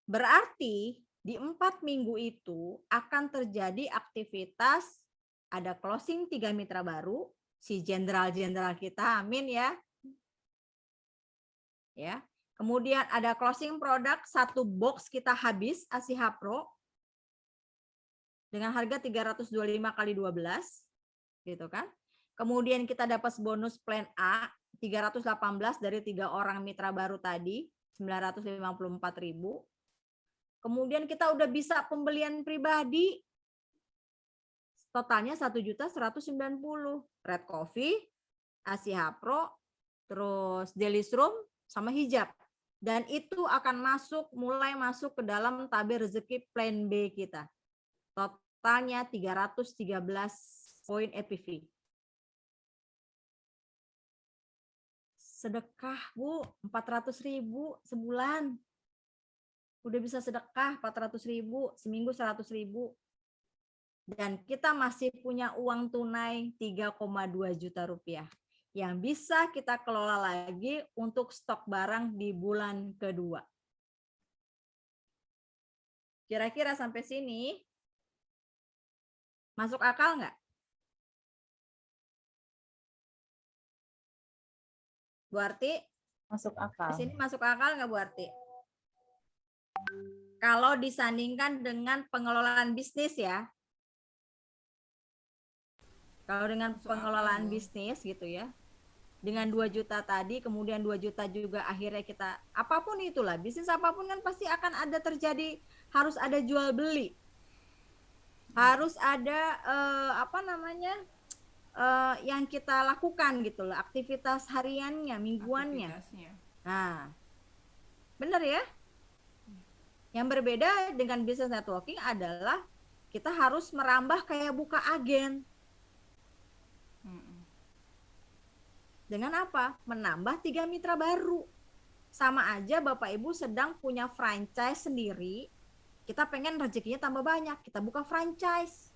Berarti di 4 minggu itu akan terjadi aktivitas, ada closing 3 mitra baru, si jenderal-jenderal kita, amin ya. Ya. Kemudian ada closing product, 1 box kita habis Asia Pro dengan harga 325 kali 12 gitu kan. Kemudian kita dapat bonus plan A 318 dari 3 orang mitra baru tadi, 954.000. Kemudian kita udah bisa pembelian pribadi totalnya 1.190.000. Red Coffee, Asia Pro, terus Daily Room sama hijab. Dan itu akan mulai masuk ke dalam tabir rezeki plan B kita. Totalnya 313 poin EPV. Sedekah, Bu, 400.000 sebulan. Udah bisa sedekah 400.000, seminggu 100.000. Dan kita masih punya uang tunai 3,2 juta rupiah yang bisa kita kelola lagi untuk stok barang di bulan kedua. Kira-kira sampai sini masuk akal nggak? Bu Arti? Masuk akal. Di sini masuk akal nggak Bu Arti? Kalau disandingkan dengan pengelolaan bisnis ya. Kalau dengan pengelolaan bisnis gitu ya. Dengan 2 juta tadi, kemudian 2 juta juga akhirnya kita, apapun itulah, bisnis apapun kan pasti akan ada terjadi, harus ada jual beli. Harus ada yang kita lakukan gitu loh, aktivitas hariannya, mingguannya. Nah, benar ya? Yang berbeda dengan business networking adalah kita harus merambah kayak buka agen. Dengan apa? Menambah 3 mitra baru. Sama aja Bapak Ibu sedang punya franchise sendiri, kita pengen rezekinya tambah banyak, kita buka franchise.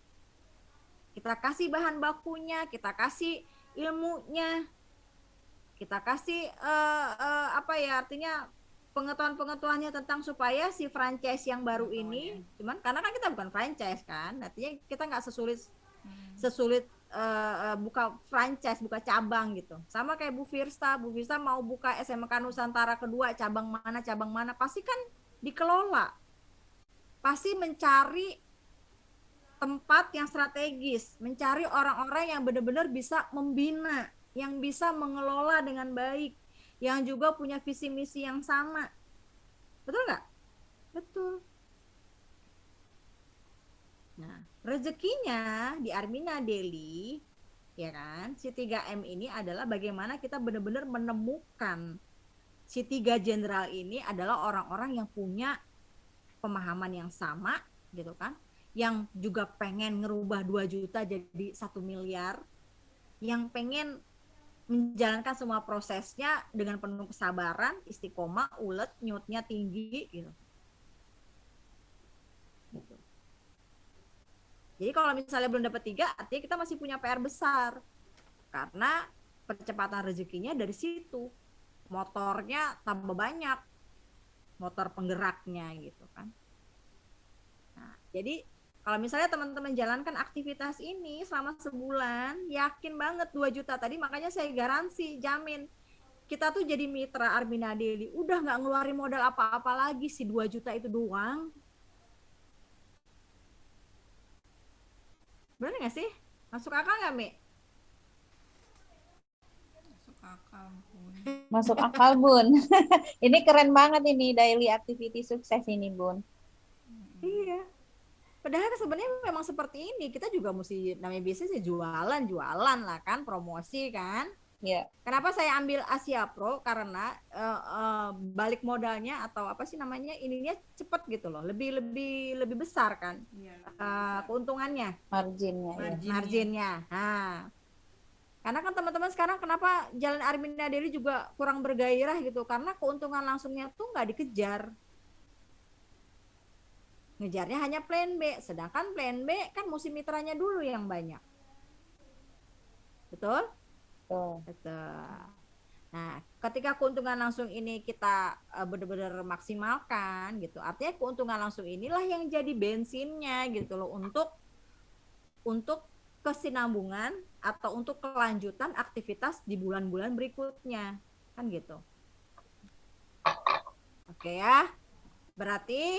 Kita kasih bahan bakunya, kita kasih ilmunya, kita kasih artinya pengetahuan-pengetahuannya tentang supaya si franchise yang baru ini, cuman karena kan kita bukan franchise kan, artinya kita nggak sesulit buka franchise, buka cabang gitu. Sama kayak Bu Firsa mau buka SMK Nusantara kedua, cabang mana, pasti kan dikelola. Pasti mencari tempat yang strategis, mencari orang-orang yang benar-benar bisa membina, yang bisa mengelola dengan baik, yang juga punya visi misi yang sama. Betul nggak? Betul. Nah, rezekinya di Armina Daily, ya kan, si 3M ini adalah bagaimana kita benar-benar menemukan si 3 jenderal ini adalah orang-orang yang punya pemahaman yang sama, gitu kan, yang juga pengen ngerubah 2 juta jadi 1 miliar, yang pengen menjalankan semua prosesnya dengan penuh kesabaran, istiqomah, ulet, nyutnya tinggi, gitu. Jadi kalau misalnya belum dapat 3, artinya kita masih punya PR besar. Karena percepatan rezekinya dari situ. Motornya tambah banyak. Motor penggeraknya gitu kan. Nah, jadi kalau misalnya teman-teman jalankan aktivitas ini selama sebulan, yakin banget 2 juta tadi, makanya saya garansi, jamin. Kita tuh jadi mitra Armina Daily, udah nggak ngeluarin modal apa-apa lagi, si 2 juta itu doang. Bener nggak sih? Masuk akal nggak, Mi? Masuk akal, Bun. Ini keren banget ini, daily activity sukses ini, Bun. Iya. Padahal sebenarnya memang seperti ini. Kita juga mesti, namanya bisnis ya jualan lah kan, promosi kan. Ya. Kenapa saya ambil Asia Pro? Karena balik modalnya atau apa sih namanya, ininya cepat gitu loh, lebih besar kan, keuntungannya, marginnya. Nah, karena kan teman-teman sekarang kenapa jalan Armina Daily juga kurang bergairah gitu, karena keuntungan langsungnya tuh nggak dikejar, ngejarnya hanya plan B, sedangkan plan B kan mesti mitranya dulu yang banyak, betul? Betul. Nah, ketika keuntungan langsung ini kita benar-benar maksimalkan gitu, artinya keuntungan langsung inilah yang jadi bensinnya gitu loh untuk kesinambungan atau untuk kelanjutan aktivitas di bulan-bulan berikutnya, kan gitu. Oke ya. Berarti,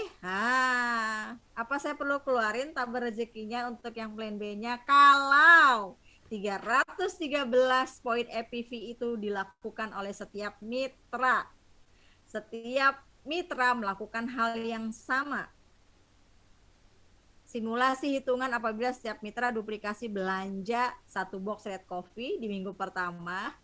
apa saya perlu keluarin tabel rezekinya untuk yang plan B-nya kalau 313 poin EPV itu dilakukan oleh setiap mitra. Setiap mitra melakukan hal yang sama. Simulasi hitungan apabila setiap mitra duplikasi belanja satu box Red Coffee di minggu pertama,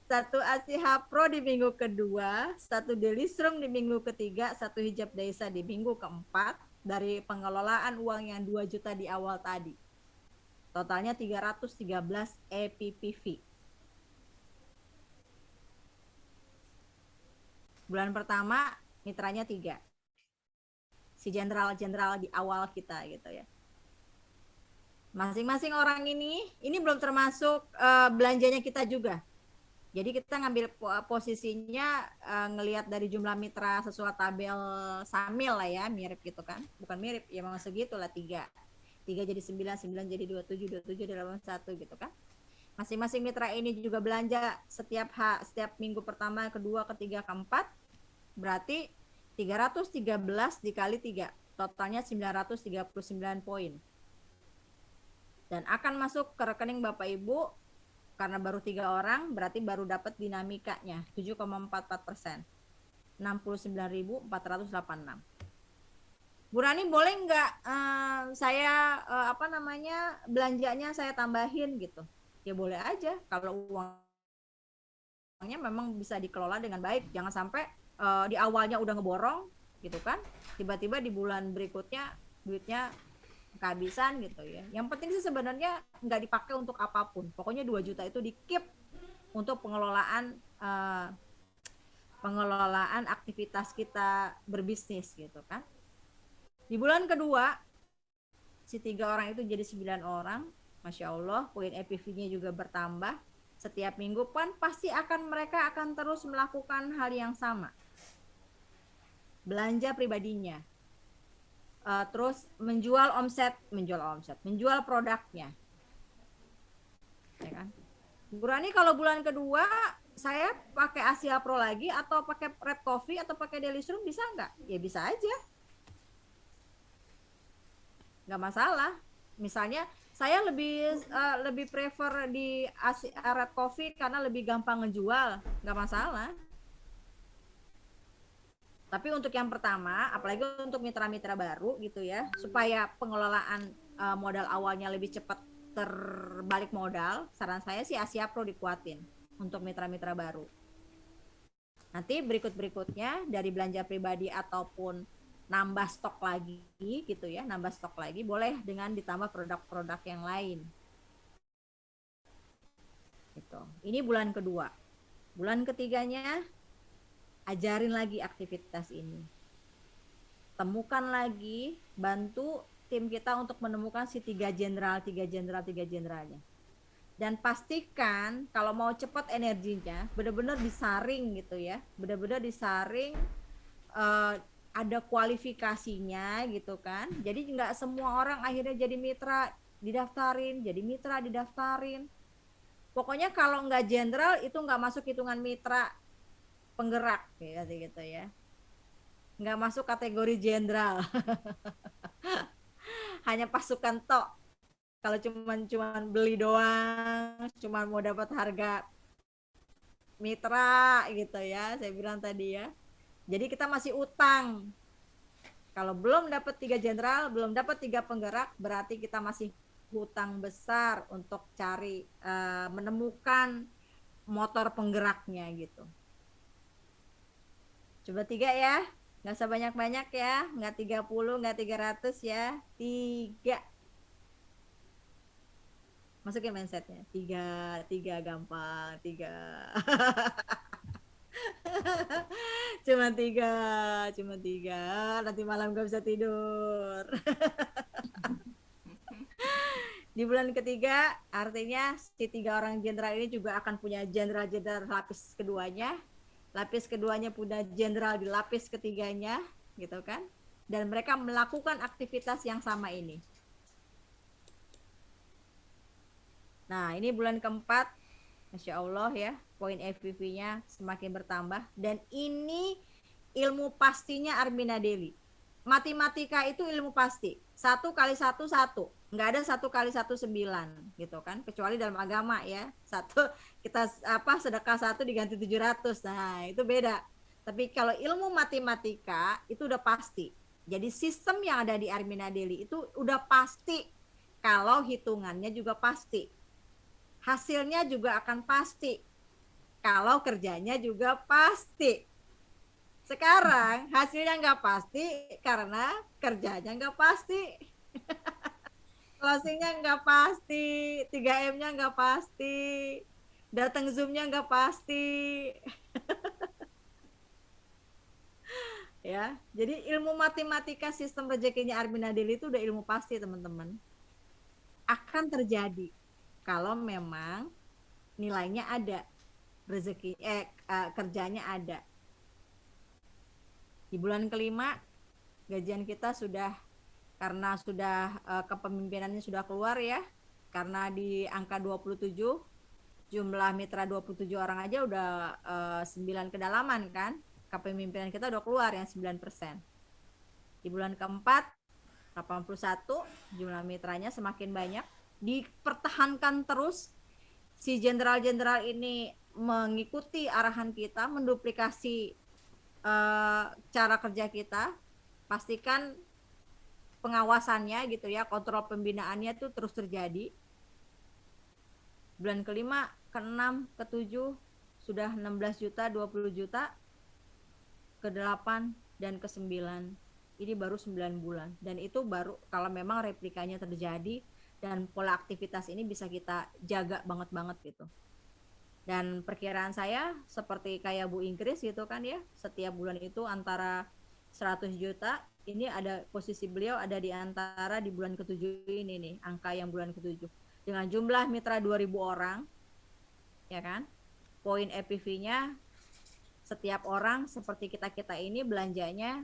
satu ACH Pro di minggu kedua, satu Delistrum di minggu ketiga, satu hijab Daisa di minggu keempat dari pengelolaan uang yang 2 juta di awal tadi. Totalnya 313 EPPV. Bulan pertama mitranya 3. Si jenderal-jenderal di awal kita gitu ya. Masing-masing orang ini belum termasuk belanjanya kita juga. Jadi kita ngambil posisinya ngelihat dari jumlah mitra sesuai tabel Samil lah ya, mirip gitu kan. Bukan mirip, ya memang segitulah 3. 3 jadi 9, 9 jadi 27, 27 jadi 81 gitu kan. Masing-masing mitra ini juga belanja setiap minggu pertama, kedua, ketiga, keempat. Berarti 313 dikali 3. Totalnya 939 poin. Dan akan masuk ke rekening Bapak Ibu karena baru 3 orang, berarti baru dapat dinamikanya 7,44%. 69.486. Bu Rani boleh nggak saya belanjanya saya tambahin gitu? Ya boleh aja kalau uangnya memang bisa dikelola dengan baik. Jangan sampai di awalnya udah ngeborong gitu kan, tiba-tiba di bulan berikutnya duitnya kehabisan gitu ya. Yang penting sih sebenarnya nggak dipakai untuk apapun. Pokoknya 2 juta itu di-keep untuk pengelolaan aktivitas kita berbisnis gitu kan. Di bulan kedua si 3 orang itu jadi 9 orang. Masya Allah, poin EPV-nya juga bertambah. Setiap minggu pun pasti mereka akan terus melakukan hal yang sama. Belanja pribadinya. Terus menjual produknya, ya kan? Bu Rani kalau bulan kedua saya pakai Asia Pro lagi atau pakai Red Coffee atau pakai Delistrum bisa nggak? Ya bisa aja, nggak masalah. Misalnya saya lebih prefer di Red Coffee karena lebih gampang ngejual, nggak masalah. Tapi untuk yang pertama, apalagi untuk mitra-mitra baru gitu ya, supaya pengelolaan modal awalnya lebih cepat terbalik modal, saran saya sih Asia Pro dikuatin untuk mitra-mitra baru. Nanti berikut-berikutnya dari belanja pribadi ataupun nambah stok lagi gitu ya, nambah stok lagi boleh dengan ditambah produk-produk yang lain. Gitu. Ini bulan kedua. Bulan ketiganya ajarin lagi aktivitas ini. Temukan lagi, bantu tim kita untuk menemukan si 3 jenderalnya. Dan pastikan kalau mau cepat energinya, benar-benar disaring gitu ya. Benar-benar disaring, ada kualifikasinya gitu kan. Jadi nggak semua orang akhirnya jadi mitra didaftarin, jadi mitra didaftarin. Pokoknya kalau nggak jenderal itu nggak masuk hitungan mitra penggerak gitu ya, nggak masuk kategori jenderal. Hanya pasukan tok. Kalau cuman beli doang, cuman mau dapat harga mitra gitu ya, saya bilang tadi ya. Jadi kita masih utang. Kalau belum dapat 3 jenderal, belum dapat 3 penggerak, berarti kita masih hutang besar untuk cari menemukan motor penggeraknya gitu. Coba 3 ya, nggak usah banyak-banyak ya, nggak 30, nggak 300 ya, 3. Masukin mindsetnya, 3 gampang, 3. cuma 3, nanti malam nggak bisa tidur. Di bulan ketiga, artinya si 3 orang jenderal ini juga akan punya jenderal-jenderal lapis keduanya. Lapis keduanya punya jenderal di lapis ketiganya, gitu kan? Dan mereka melakukan aktivitas yang sama ini. Nah, ini bulan keempat, Masya Allah ya, poin FPV-nya semakin bertambah. Dan ini ilmu pastinya Armina Deli. Matematika itu ilmu pasti. 1 kali 1 1. Nggak ada 1 kali 1 9 gitu kan. Kecuali dalam agama ya. Kita sedekah 1 diganti 700. Nah itu beda. Tapi kalau ilmu matematika itu udah pasti. Jadi sistem yang ada di Armina Deli itu udah pasti. Kalau hitungannya juga pasti. Hasilnya juga akan pasti. Kalau kerjanya juga pasti. Sekarang hasilnya nggak pasti karena kerjanya nggak pasti. Closingnya nggak pasti, 3M-nya nggak pasti, datang Zoom-nya nggak pasti. Ya, jadi ilmu matematika sistem rezekinya Armina Deli itu udah ilmu pasti teman-teman. Akan terjadi kalau memang nilainya ada, kerjanya ada. Di bulan kelima gajian kita sudah, karena sudah kepemimpinannya sudah keluar ya, karena di angka 27 jumlah mitra 27 orang aja udah 9 kedalaman kan, kepemimpinan kita udah keluar yang 9%. Di bulan keempat 81 jumlah mitranya semakin banyak, dipertahankan terus. Si jenderal-jenderal ini mengikuti arahan kita, menduplikasi cara kerja kita, pastikan pengawasannya gitu ya, kontrol pembinaannya tuh terus terjadi. Bulan kelima, ke-6, ke-7 sudah 16 juta, 20 juta, ke-8 dan ke-9 ini baru 9 bulan, dan itu baru kalau memang replikanya terjadi dan pola aktivitas ini bisa kita jaga banget gitu. Dan perkiraan saya seperti kayak Bu Ingkris gitu kan ya, setiap bulan itu antara 100 juta, ini ada posisi beliau ada di antara di bulan ke-7 ini nih, angka yang bulan ke-7 dengan jumlah mitra 2.000 orang ya kan, poin EPV-nya setiap orang seperti kita ini belanjanya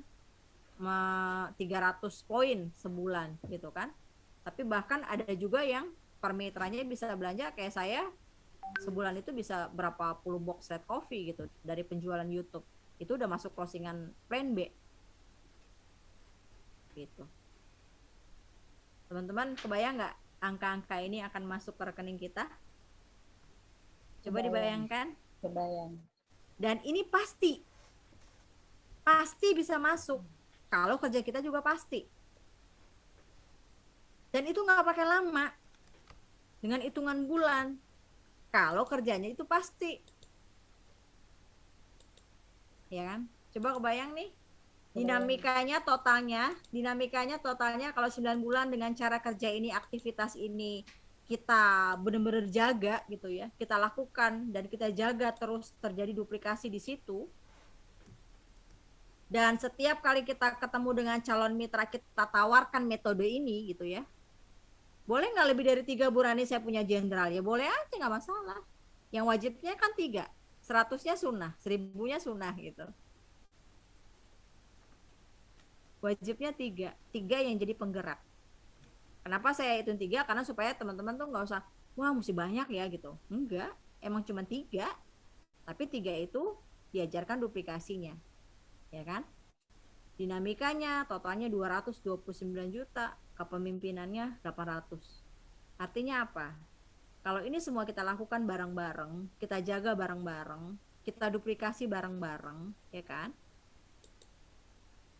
300 poin sebulan gitu kan. Tapi bahkan ada juga yang per mitranya bisa belanja kayak saya, sebulan itu bisa berapa puluh box red coffee gitu dari penjualan YouTube. Itu udah masuk closingan plan B gitu. Teman-teman kebayang nggak angka-angka ini akan masuk ke rekening kita? Coba dibayangkan. Kebayang. Dan ini pasti bisa masuk kalau kerja kita juga pasti. Dan itu nggak pakai lama, dengan hitungan bulan. Kalau kerjanya itu pasti, ya kan? Coba kebayang nih, dinamikanya totalnya kalau 9 bulan dengan cara kerja ini, aktivitas ini kita benar-benar jaga gitu ya, kita lakukan dan kita jaga terus terjadi duplikasi di situ. Dan setiap kali kita ketemu dengan calon mitra, kita tawarkan metode ini gitu ya. Boleh nggak lebih dari 3 Bu Rani saya punya jenderal? Ya boleh aja, nggak masalah. Yang wajibnya kan 3, 100-nya sunnah, 1000-nya sunnah gitu. Wajibnya 3 yang jadi penggerak. Kenapa saya hitung 3? Karena supaya teman-teman tuh nggak usah, wah mesti banyak ya gitu. Enggak, emang cuma 3. Tapi 3 itu diajarkan duplikasinya. Ya kan? Dinamikanya totalnya 229 juta, kepemimpinannya 800. Artinya apa? Kalau ini semua kita lakukan bareng-bareng, kita jaga bareng-bareng, kita duplikasi bareng-bareng, ya kan?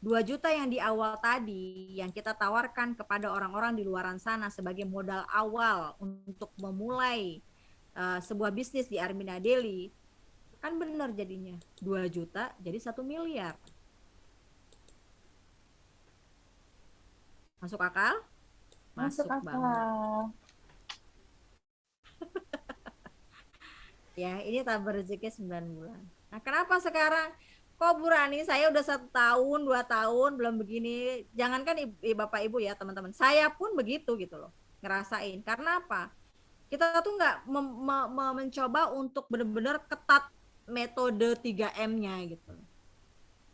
2 juta yang di awal tadi yang kita tawarkan kepada orang-orang di luaran sana sebagai modal awal untuk memulai sebuah bisnis di Armina Deli, kan benar jadinya 2 juta jadi 1 miliar. Masuk akal? Masuk akal. Banget. Ya, ini tabur rezeki 9 bulan. Nah, kenapa sekarang kok Bu Rani saya udah 1 tahun, 2 tahun belum begini? Jangankan Bapak Ibu ya teman-teman, saya pun begitu gitu loh, ngerasain. Karena apa? Kita tuh nggak mencoba untuk benar-benar ketat metode 3M-nya gitu.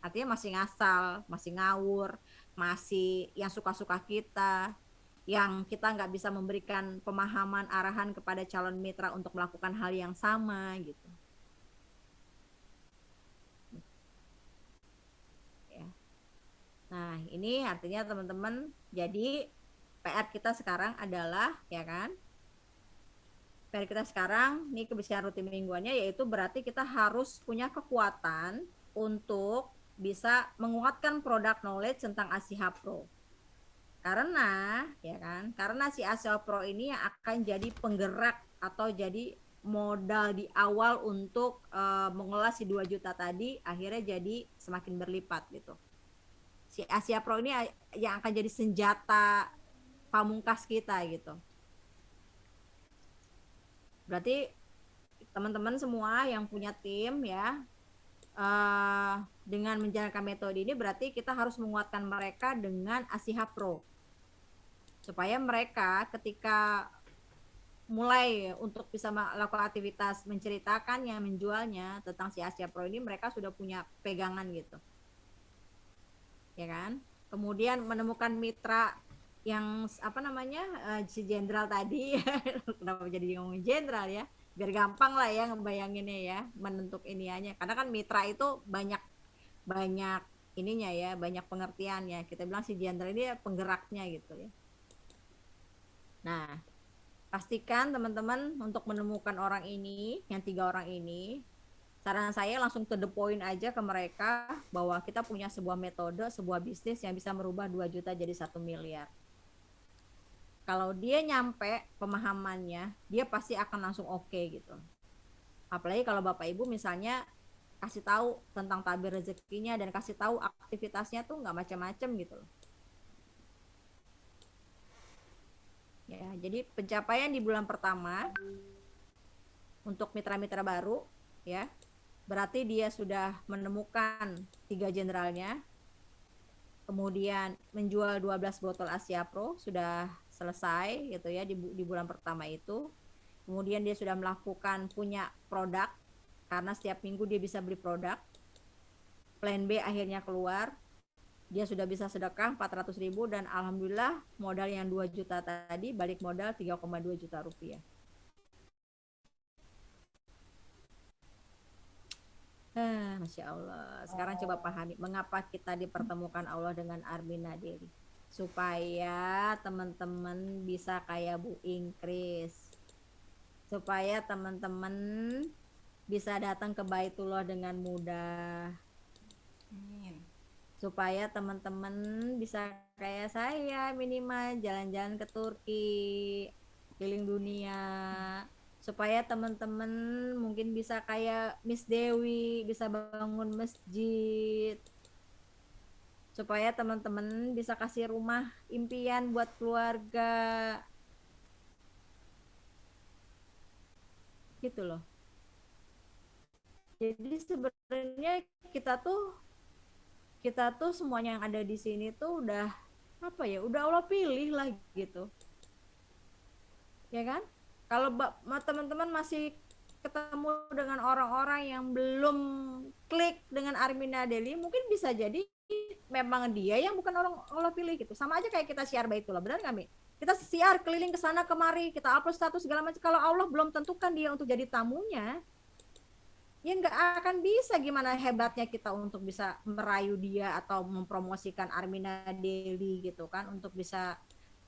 Artinya masih ngasal, masih ngawur, masih yang suka-suka kita, yang kita nggak bisa memberikan pemahaman arahan kepada calon mitra untuk melakukan hal yang sama gitu. Nah, ini artinya teman-teman, jadi PR kita sekarang adalah, ya kan, PR kita sekarang, ini kebiasaan rutin mingguannya, yaitu berarti kita harus punya kekuatan untuk bisa menguatkan produk knowledge tentang ASIHA Pro. Karena, ya kan, karena si ASIHA Pro ini yang akan jadi penggerak atau jadi modal di awal untuk mengolah si 2 juta tadi, akhirnya jadi semakin berlipat gitu. Si ASIHA Pro ini yang akan jadi senjata pamungkas kita gitu. Berarti teman-teman semua yang punya tim ya, dengan menjalankan metode ini berarti kita harus menguatkan mereka dengan ASIHA Pro. Supaya mereka ketika mulai untuk bisa melakukan aktivitas menceritakan yang menjualnya tentang si ASIHA Pro ini, mereka sudah punya pegangan gitu. Ya kan? Kemudian menemukan mitra yang apa namanya, si jenderal tadi kenapa jadi ngomong jenderal ya, biar gampang lah ya ngebayanginnya ya, menentuk iniannya, karena kan mitra itu banyak banyak ininya ya, banyak pengertiannya. Kita bilang si jenderal ini penggeraknya gitu ya. Nah, pastikan teman-teman untuk menemukan orang ini, yang 3 orang ini, saran saya langsung to the point aja ke mereka bahwa kita punya sebuah metode, sebuah bisnis yang bisa merubah 2 juta jadi 1 miliar. Kalau dia nyampe pemahamannya, dia pasti akan langsung oke gitu. Apalagi kalau Bapak Ibu misalnya kasih tahu tentang tabir rezekinya dan kasih tahu aktivitasnya tuh nggak macam-macam gitu loh. Ya, jadi pencapaian di bulan pertama untuk mitra-mitra baru ya, berarti dia sudah menemukan 3 jenderalnya, kemudian menjual 12 botol Asia Pro sudah selesai gitu ya di bulan pertama itu. Kemudian dia sudah melakukan punya produk karena setiap minggu dia bisa beli produk. Plan B akhirnya keluar, dia sudah bisa sedekah 400.000 dan alhamdulillah modal yang 2 juta tadi balik modal 3,2 juta rupiah. Masya Allah. Sekarang coba pahami mengapa kita dipertemukan Allah dengan Armina Dewi. Supaya teman-teman bisa kayak Bu Ingkris. Supaya teman-teman bisa datang ke Baitullah dengan mudah. Supaya teman-teman bisa kayak saya minimal jalan-jalan ke Turki, keliling dunia. Supaya teman-teman mungkin bisa kayak Miss Dewi, bisa bangun masjid. Supaya teman-teman bisa kasih rumah impian buat keluarga. Gitu loh. Jadi sebenarnya kita tuh semuanya yang ada di sini tuh udah apa ya, udah Allah pilih lah gitu ya kan. Kalau teman-teman masih ketemu dengan orang-orang yang belum klik dengan Armina Deli, mungkin bisa jadi memang dia yang bukan orang Allah pilih gitu. Sama aja kayak kita siar Baitullah, benar nggak Mi? Kita siar keliling ke sana kemari, kita upload status segala macam, kalau Allah belum tentukan dia untuk jadi tamunya, ya nggak akan bisa. Gimana hebatnya kita untuk bisa merayu dia atau mempromosikan Armina Deli gitu kan, untuk bisa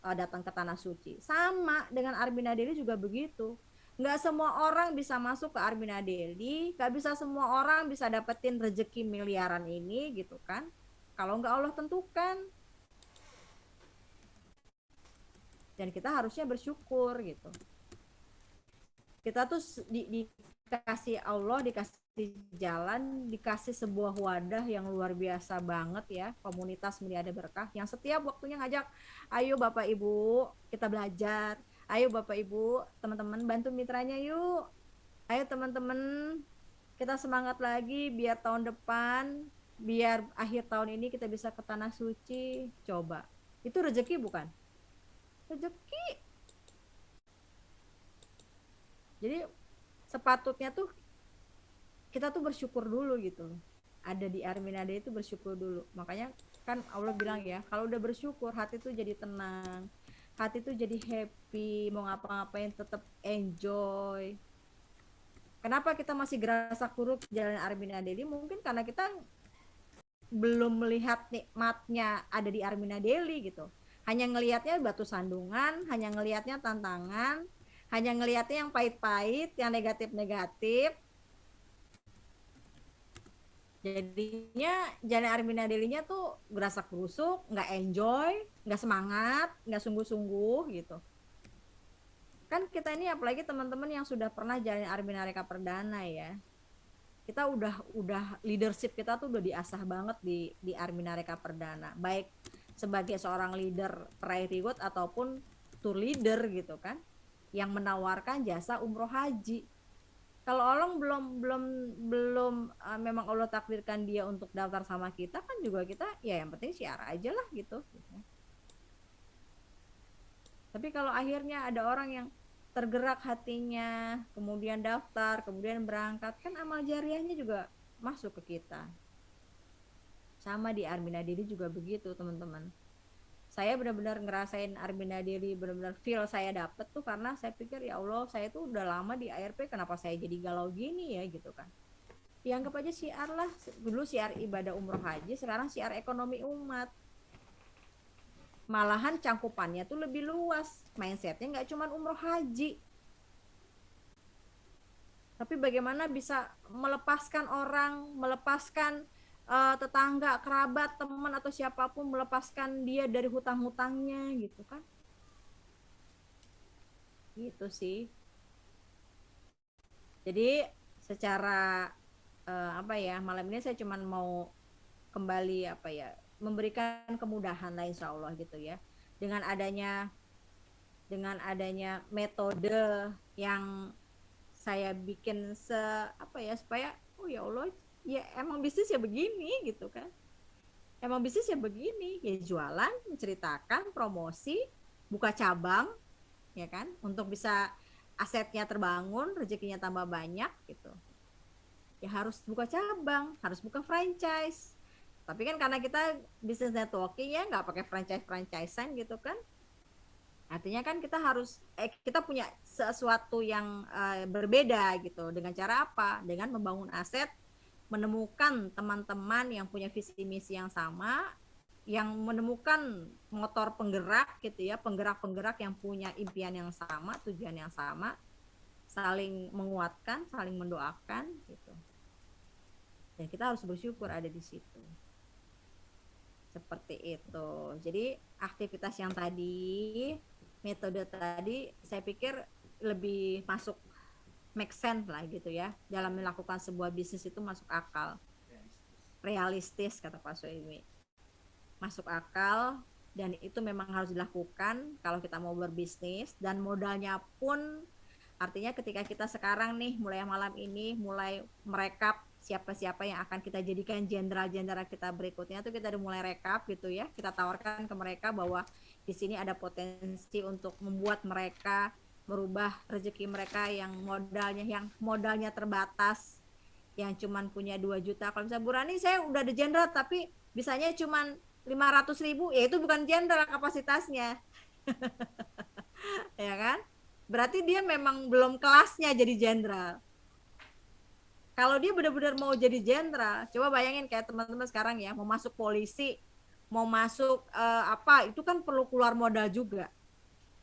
datang ke tanah suci. Sama dengan Armina Deli juga begitu. Nggak semua orang bisa masuk ke Armina Deli, nggak bisa semua orang bisa dapetin rezeki miliaran ini gitu kan, kalau nggak Allah tentukan. Dan kita harusnya bersyukur gitu. Kita tuh dikasih Allah, dikasih jalan, dikasih sebuah wadah yang luar biasa banget ya, komunitas Mulia Ada Berkah yang setiap waktunya ngajak, ayo Bapak Ibu kita belajar, ayo Bapak Ibu teman-teman bantu mitranya yuk, ayo teman-teman kita semangat lagi biar tahun depan, biar akhir tahun ini kita bisa ke tanah suci. Coba, itu rezeki bukan? Rezeki. Jadi sepatutnya tuh kita tuh bersyukur dulu gitu. Ada di Arminada itu bersyukur dulu. Makanya kan Allah bilang ya, kalau udah bersyukur hati tuh jadi tenang, hati tuh jadi happy, mau ngapa-ngapain tetap enjoy. Kenapa kita masih gerasa kuruk jalan Arminada ini? Mungkin karena kita belum melihat nikmatnya ada di Armina Daily gitu. Hanya ngelihatnya batu sandungan, hanya ngelihatnya tantangan, hanya ngelihatnya yang pahit-pahit, yang negatif-negatif. Jadinya jalan Armina Daily-nya tuh gerasa kerusuk, nggak enjoy, nggak semangat, nggak sungguh-sungguh gitu. Kan kita ini apalagi teman-teman yang sudah pernah jalan Armina Reka Perdana ya, kita udah leadership kita tuh udah diasah banget di Armina Reka Perdana, baik sebagai seorang leader peraih reward ataupun tour leader gitu kan, yang menawarkan jasa umroh haji. Kalau orang belum memang Allah takdirkan dia untuk daftar sama kita, kan juga kita ya yang penting siar aja lah gitu. Tapi kalau akhirnya ada orang yang tergerak hatinya, kemudian daftar, kemudian berangkat, kan amal jariahnya juga masuk ke kita. Sama di Armina Diri juga begitu, teman-teman. Saya benar-benar ngerasain Armina Diri, benar-benar feel saya dapet tuh karena saya pikir ya Allah, saya tuh udah lama di ARP, kenapa saya jadi galau gini ya gitu kan. Ya anggap aja siar lah, dulu siar ibadah umroh haji, sekarang siar ekonomi umat. Malahan cangkupannya tuh lebih luas, mindsetnya nggak cuma umroh haji, tapi bagaimana bisa melepaskan orang, melepaskan tetangga, kerabat, teman atau siapapun, melepaskan dia dari hutang-hutangnya gitu kan. Gitu sih. Jadi secara apa ya, malam ini saya cuma mau kembali apa ya, memberikan kemudahan lah insya Allah gitu ya. Dengan adanya metode yang saya bikin apa ya, supaya oh ya Allah, ya emang bisnis ya begini gitu kan. Emang bisnis ya begini, ya jualan, menceritakan, promosi, buka cabang ya kan, untuk bisa asetnya terbangun, rezekinya tambah banyak gitu. Ya harus buka cabang, harus buka franchise. Tapi kan karena kita bisnis networking ya nggak pakai franchisean gitu kan. Artinya kan kita punya sesuatu yang berbeda gitu. Dengan cara apa? Dengan membangun aset, menemukan teman-teman yang punya visi misi yang sama, yang menemukan motor penggerak gitu ya, penggerak-penggerak yang punya impian yang sama, tujuan yang sama, saling menguatkan, saling mendoakan gitu. Dan kita harus bersyukur ada di situ. Seperti itu. Jadi aktivitas yang tadi, metode tadi, saya pikir lebih masuk make sense lah gitu ya. Dalam melakukan sebuah bisnis itu masuk akal. Realistis kata Pak Soimi. Masuk akal dan itu memang harus dilakukan kalau kita mau berbisnis, dan modalnya pun artinya ketika kita sekarang nih mulai malam ini mulai merekap siapa-siapa yang akan kita jadikan jenderal-jenderal kita berikutnya, tuh kita udah mulai rekap gitu ya, kita tawarkan ke mereka bahwa di sini ada potensi untuk membuat mereka merubah rezeki mereka yang modalnya terbatas, yang cuman punya 2 juta. Kalau misalnya Bu Rani saya udah ada jenderal tapi bisanya cuman 500.000, ya itu bukan jenderal kapasitasnya. Ya kan, berarti dia memang belum kelasnya jadi jenderal. Kalau dia benar-benar mau jadi jenderal, coba bayangin kayak teman-teman sekarang ya, mau masuk polisi, mau masuk apa, itu kan perlu keluar modal juga.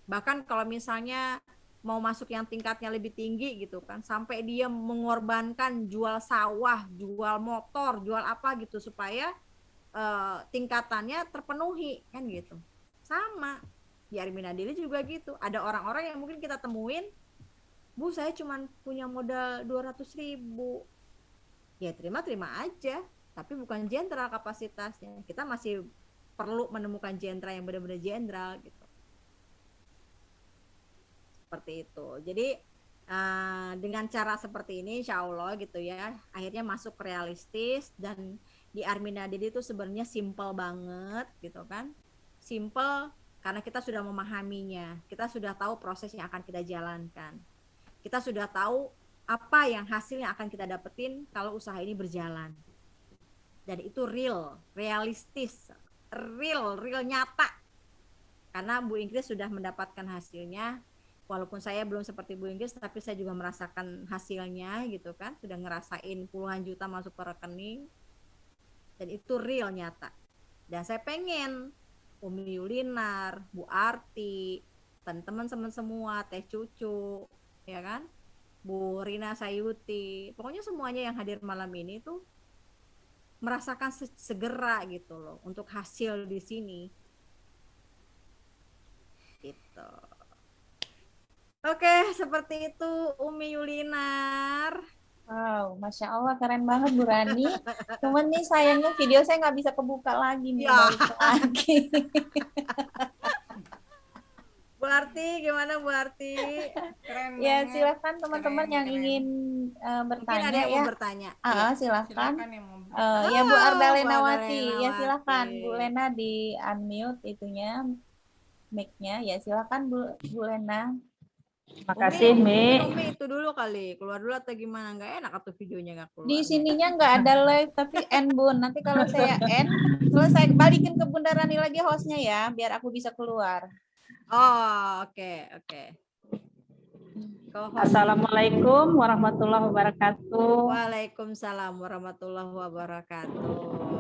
Bahkan kalau misalnya mau masuk yang tingkatnya lebih tinggi gitu kan, sampai dia mengorbankan jual sawah, jual motor, jual apa gitu supaya tingkatannya terpenuhi kan gitu. Sama di Armina Dili juga gitu. Ada orang-orang yang mungkin kita temuin, Bu saya cuma punya modal 200.000. Ya terima-terima aja, tapi bukan jenderal kapasitasnya. Kita masih perlu menemukan jenderal yang benar-benar jenderal gitu. Seperti itu. Jadi dengan cara seperti ini insya Allah gitu ya, akhirnya masuk realistis. Dan di Armina Didi itu sebenarnya simple banget gitu kan. Simple karena kita sudah memahaminya, kita sudah tahu proses yang akan kita jalankan, kita sudah tahu apa yang hasil yang akan kita dapetin kalau usaha ini berjalan. Dan itu realistis, real nyata. Karena Bu Inggris sudah mendapatkan hasilnya, walaupun saya belum seperti Bu Inggris, tapi saya juga merasakan hasilnya gitu kan, sudah ngerasain puluhan juta masuk ke rekening. Dan itu real nyata. Dan saya pengen Umi Yulinar, Bu Arti, teman-teman semua, Teh Cucu, ya kan? Bu Rina Sayuti, pokoknya semuanya yang hadir malam ini tuh merasakan segera gitu loh untuk hasil di sini. Gitu. Oke, seperti itu Umi Yulinar. Wow, Masya Allah keren banget Bu Rani. Cuman nih sayangnya video saya nggak bisa kebuka lagi nih, Ya, balik lagi. Bu Arti, gimana Bu Arti? Keren Ya, banget. silakan teman-teman Keren, yang keren. ingin Mungkin ada bertanya yang ya. mau bertanya. Iya. Silakan. Silakan yang mau Ya Bu Arda Bu Arda Lenawati, ya Lenawati. silakan Bu Lena di unmute itunya mic-nya. Ya silakan Bu Lena. Makasih, Mi. Mungkin Umi itu dulu kali, keluar dulu atau gimana? Nggak enak atau videonya nggak keluar. Di sininya nggak ada live tapi end Bun. Nanti kalau saya end, selesai balikin ke Bunda Rani lagi hostnya ya, biar aku bisa keluar. Oh, oke. Assalamualaikum warahmatullahi wabarakatuh. Waalaikumsalam warahmatullahi wabarakatuh.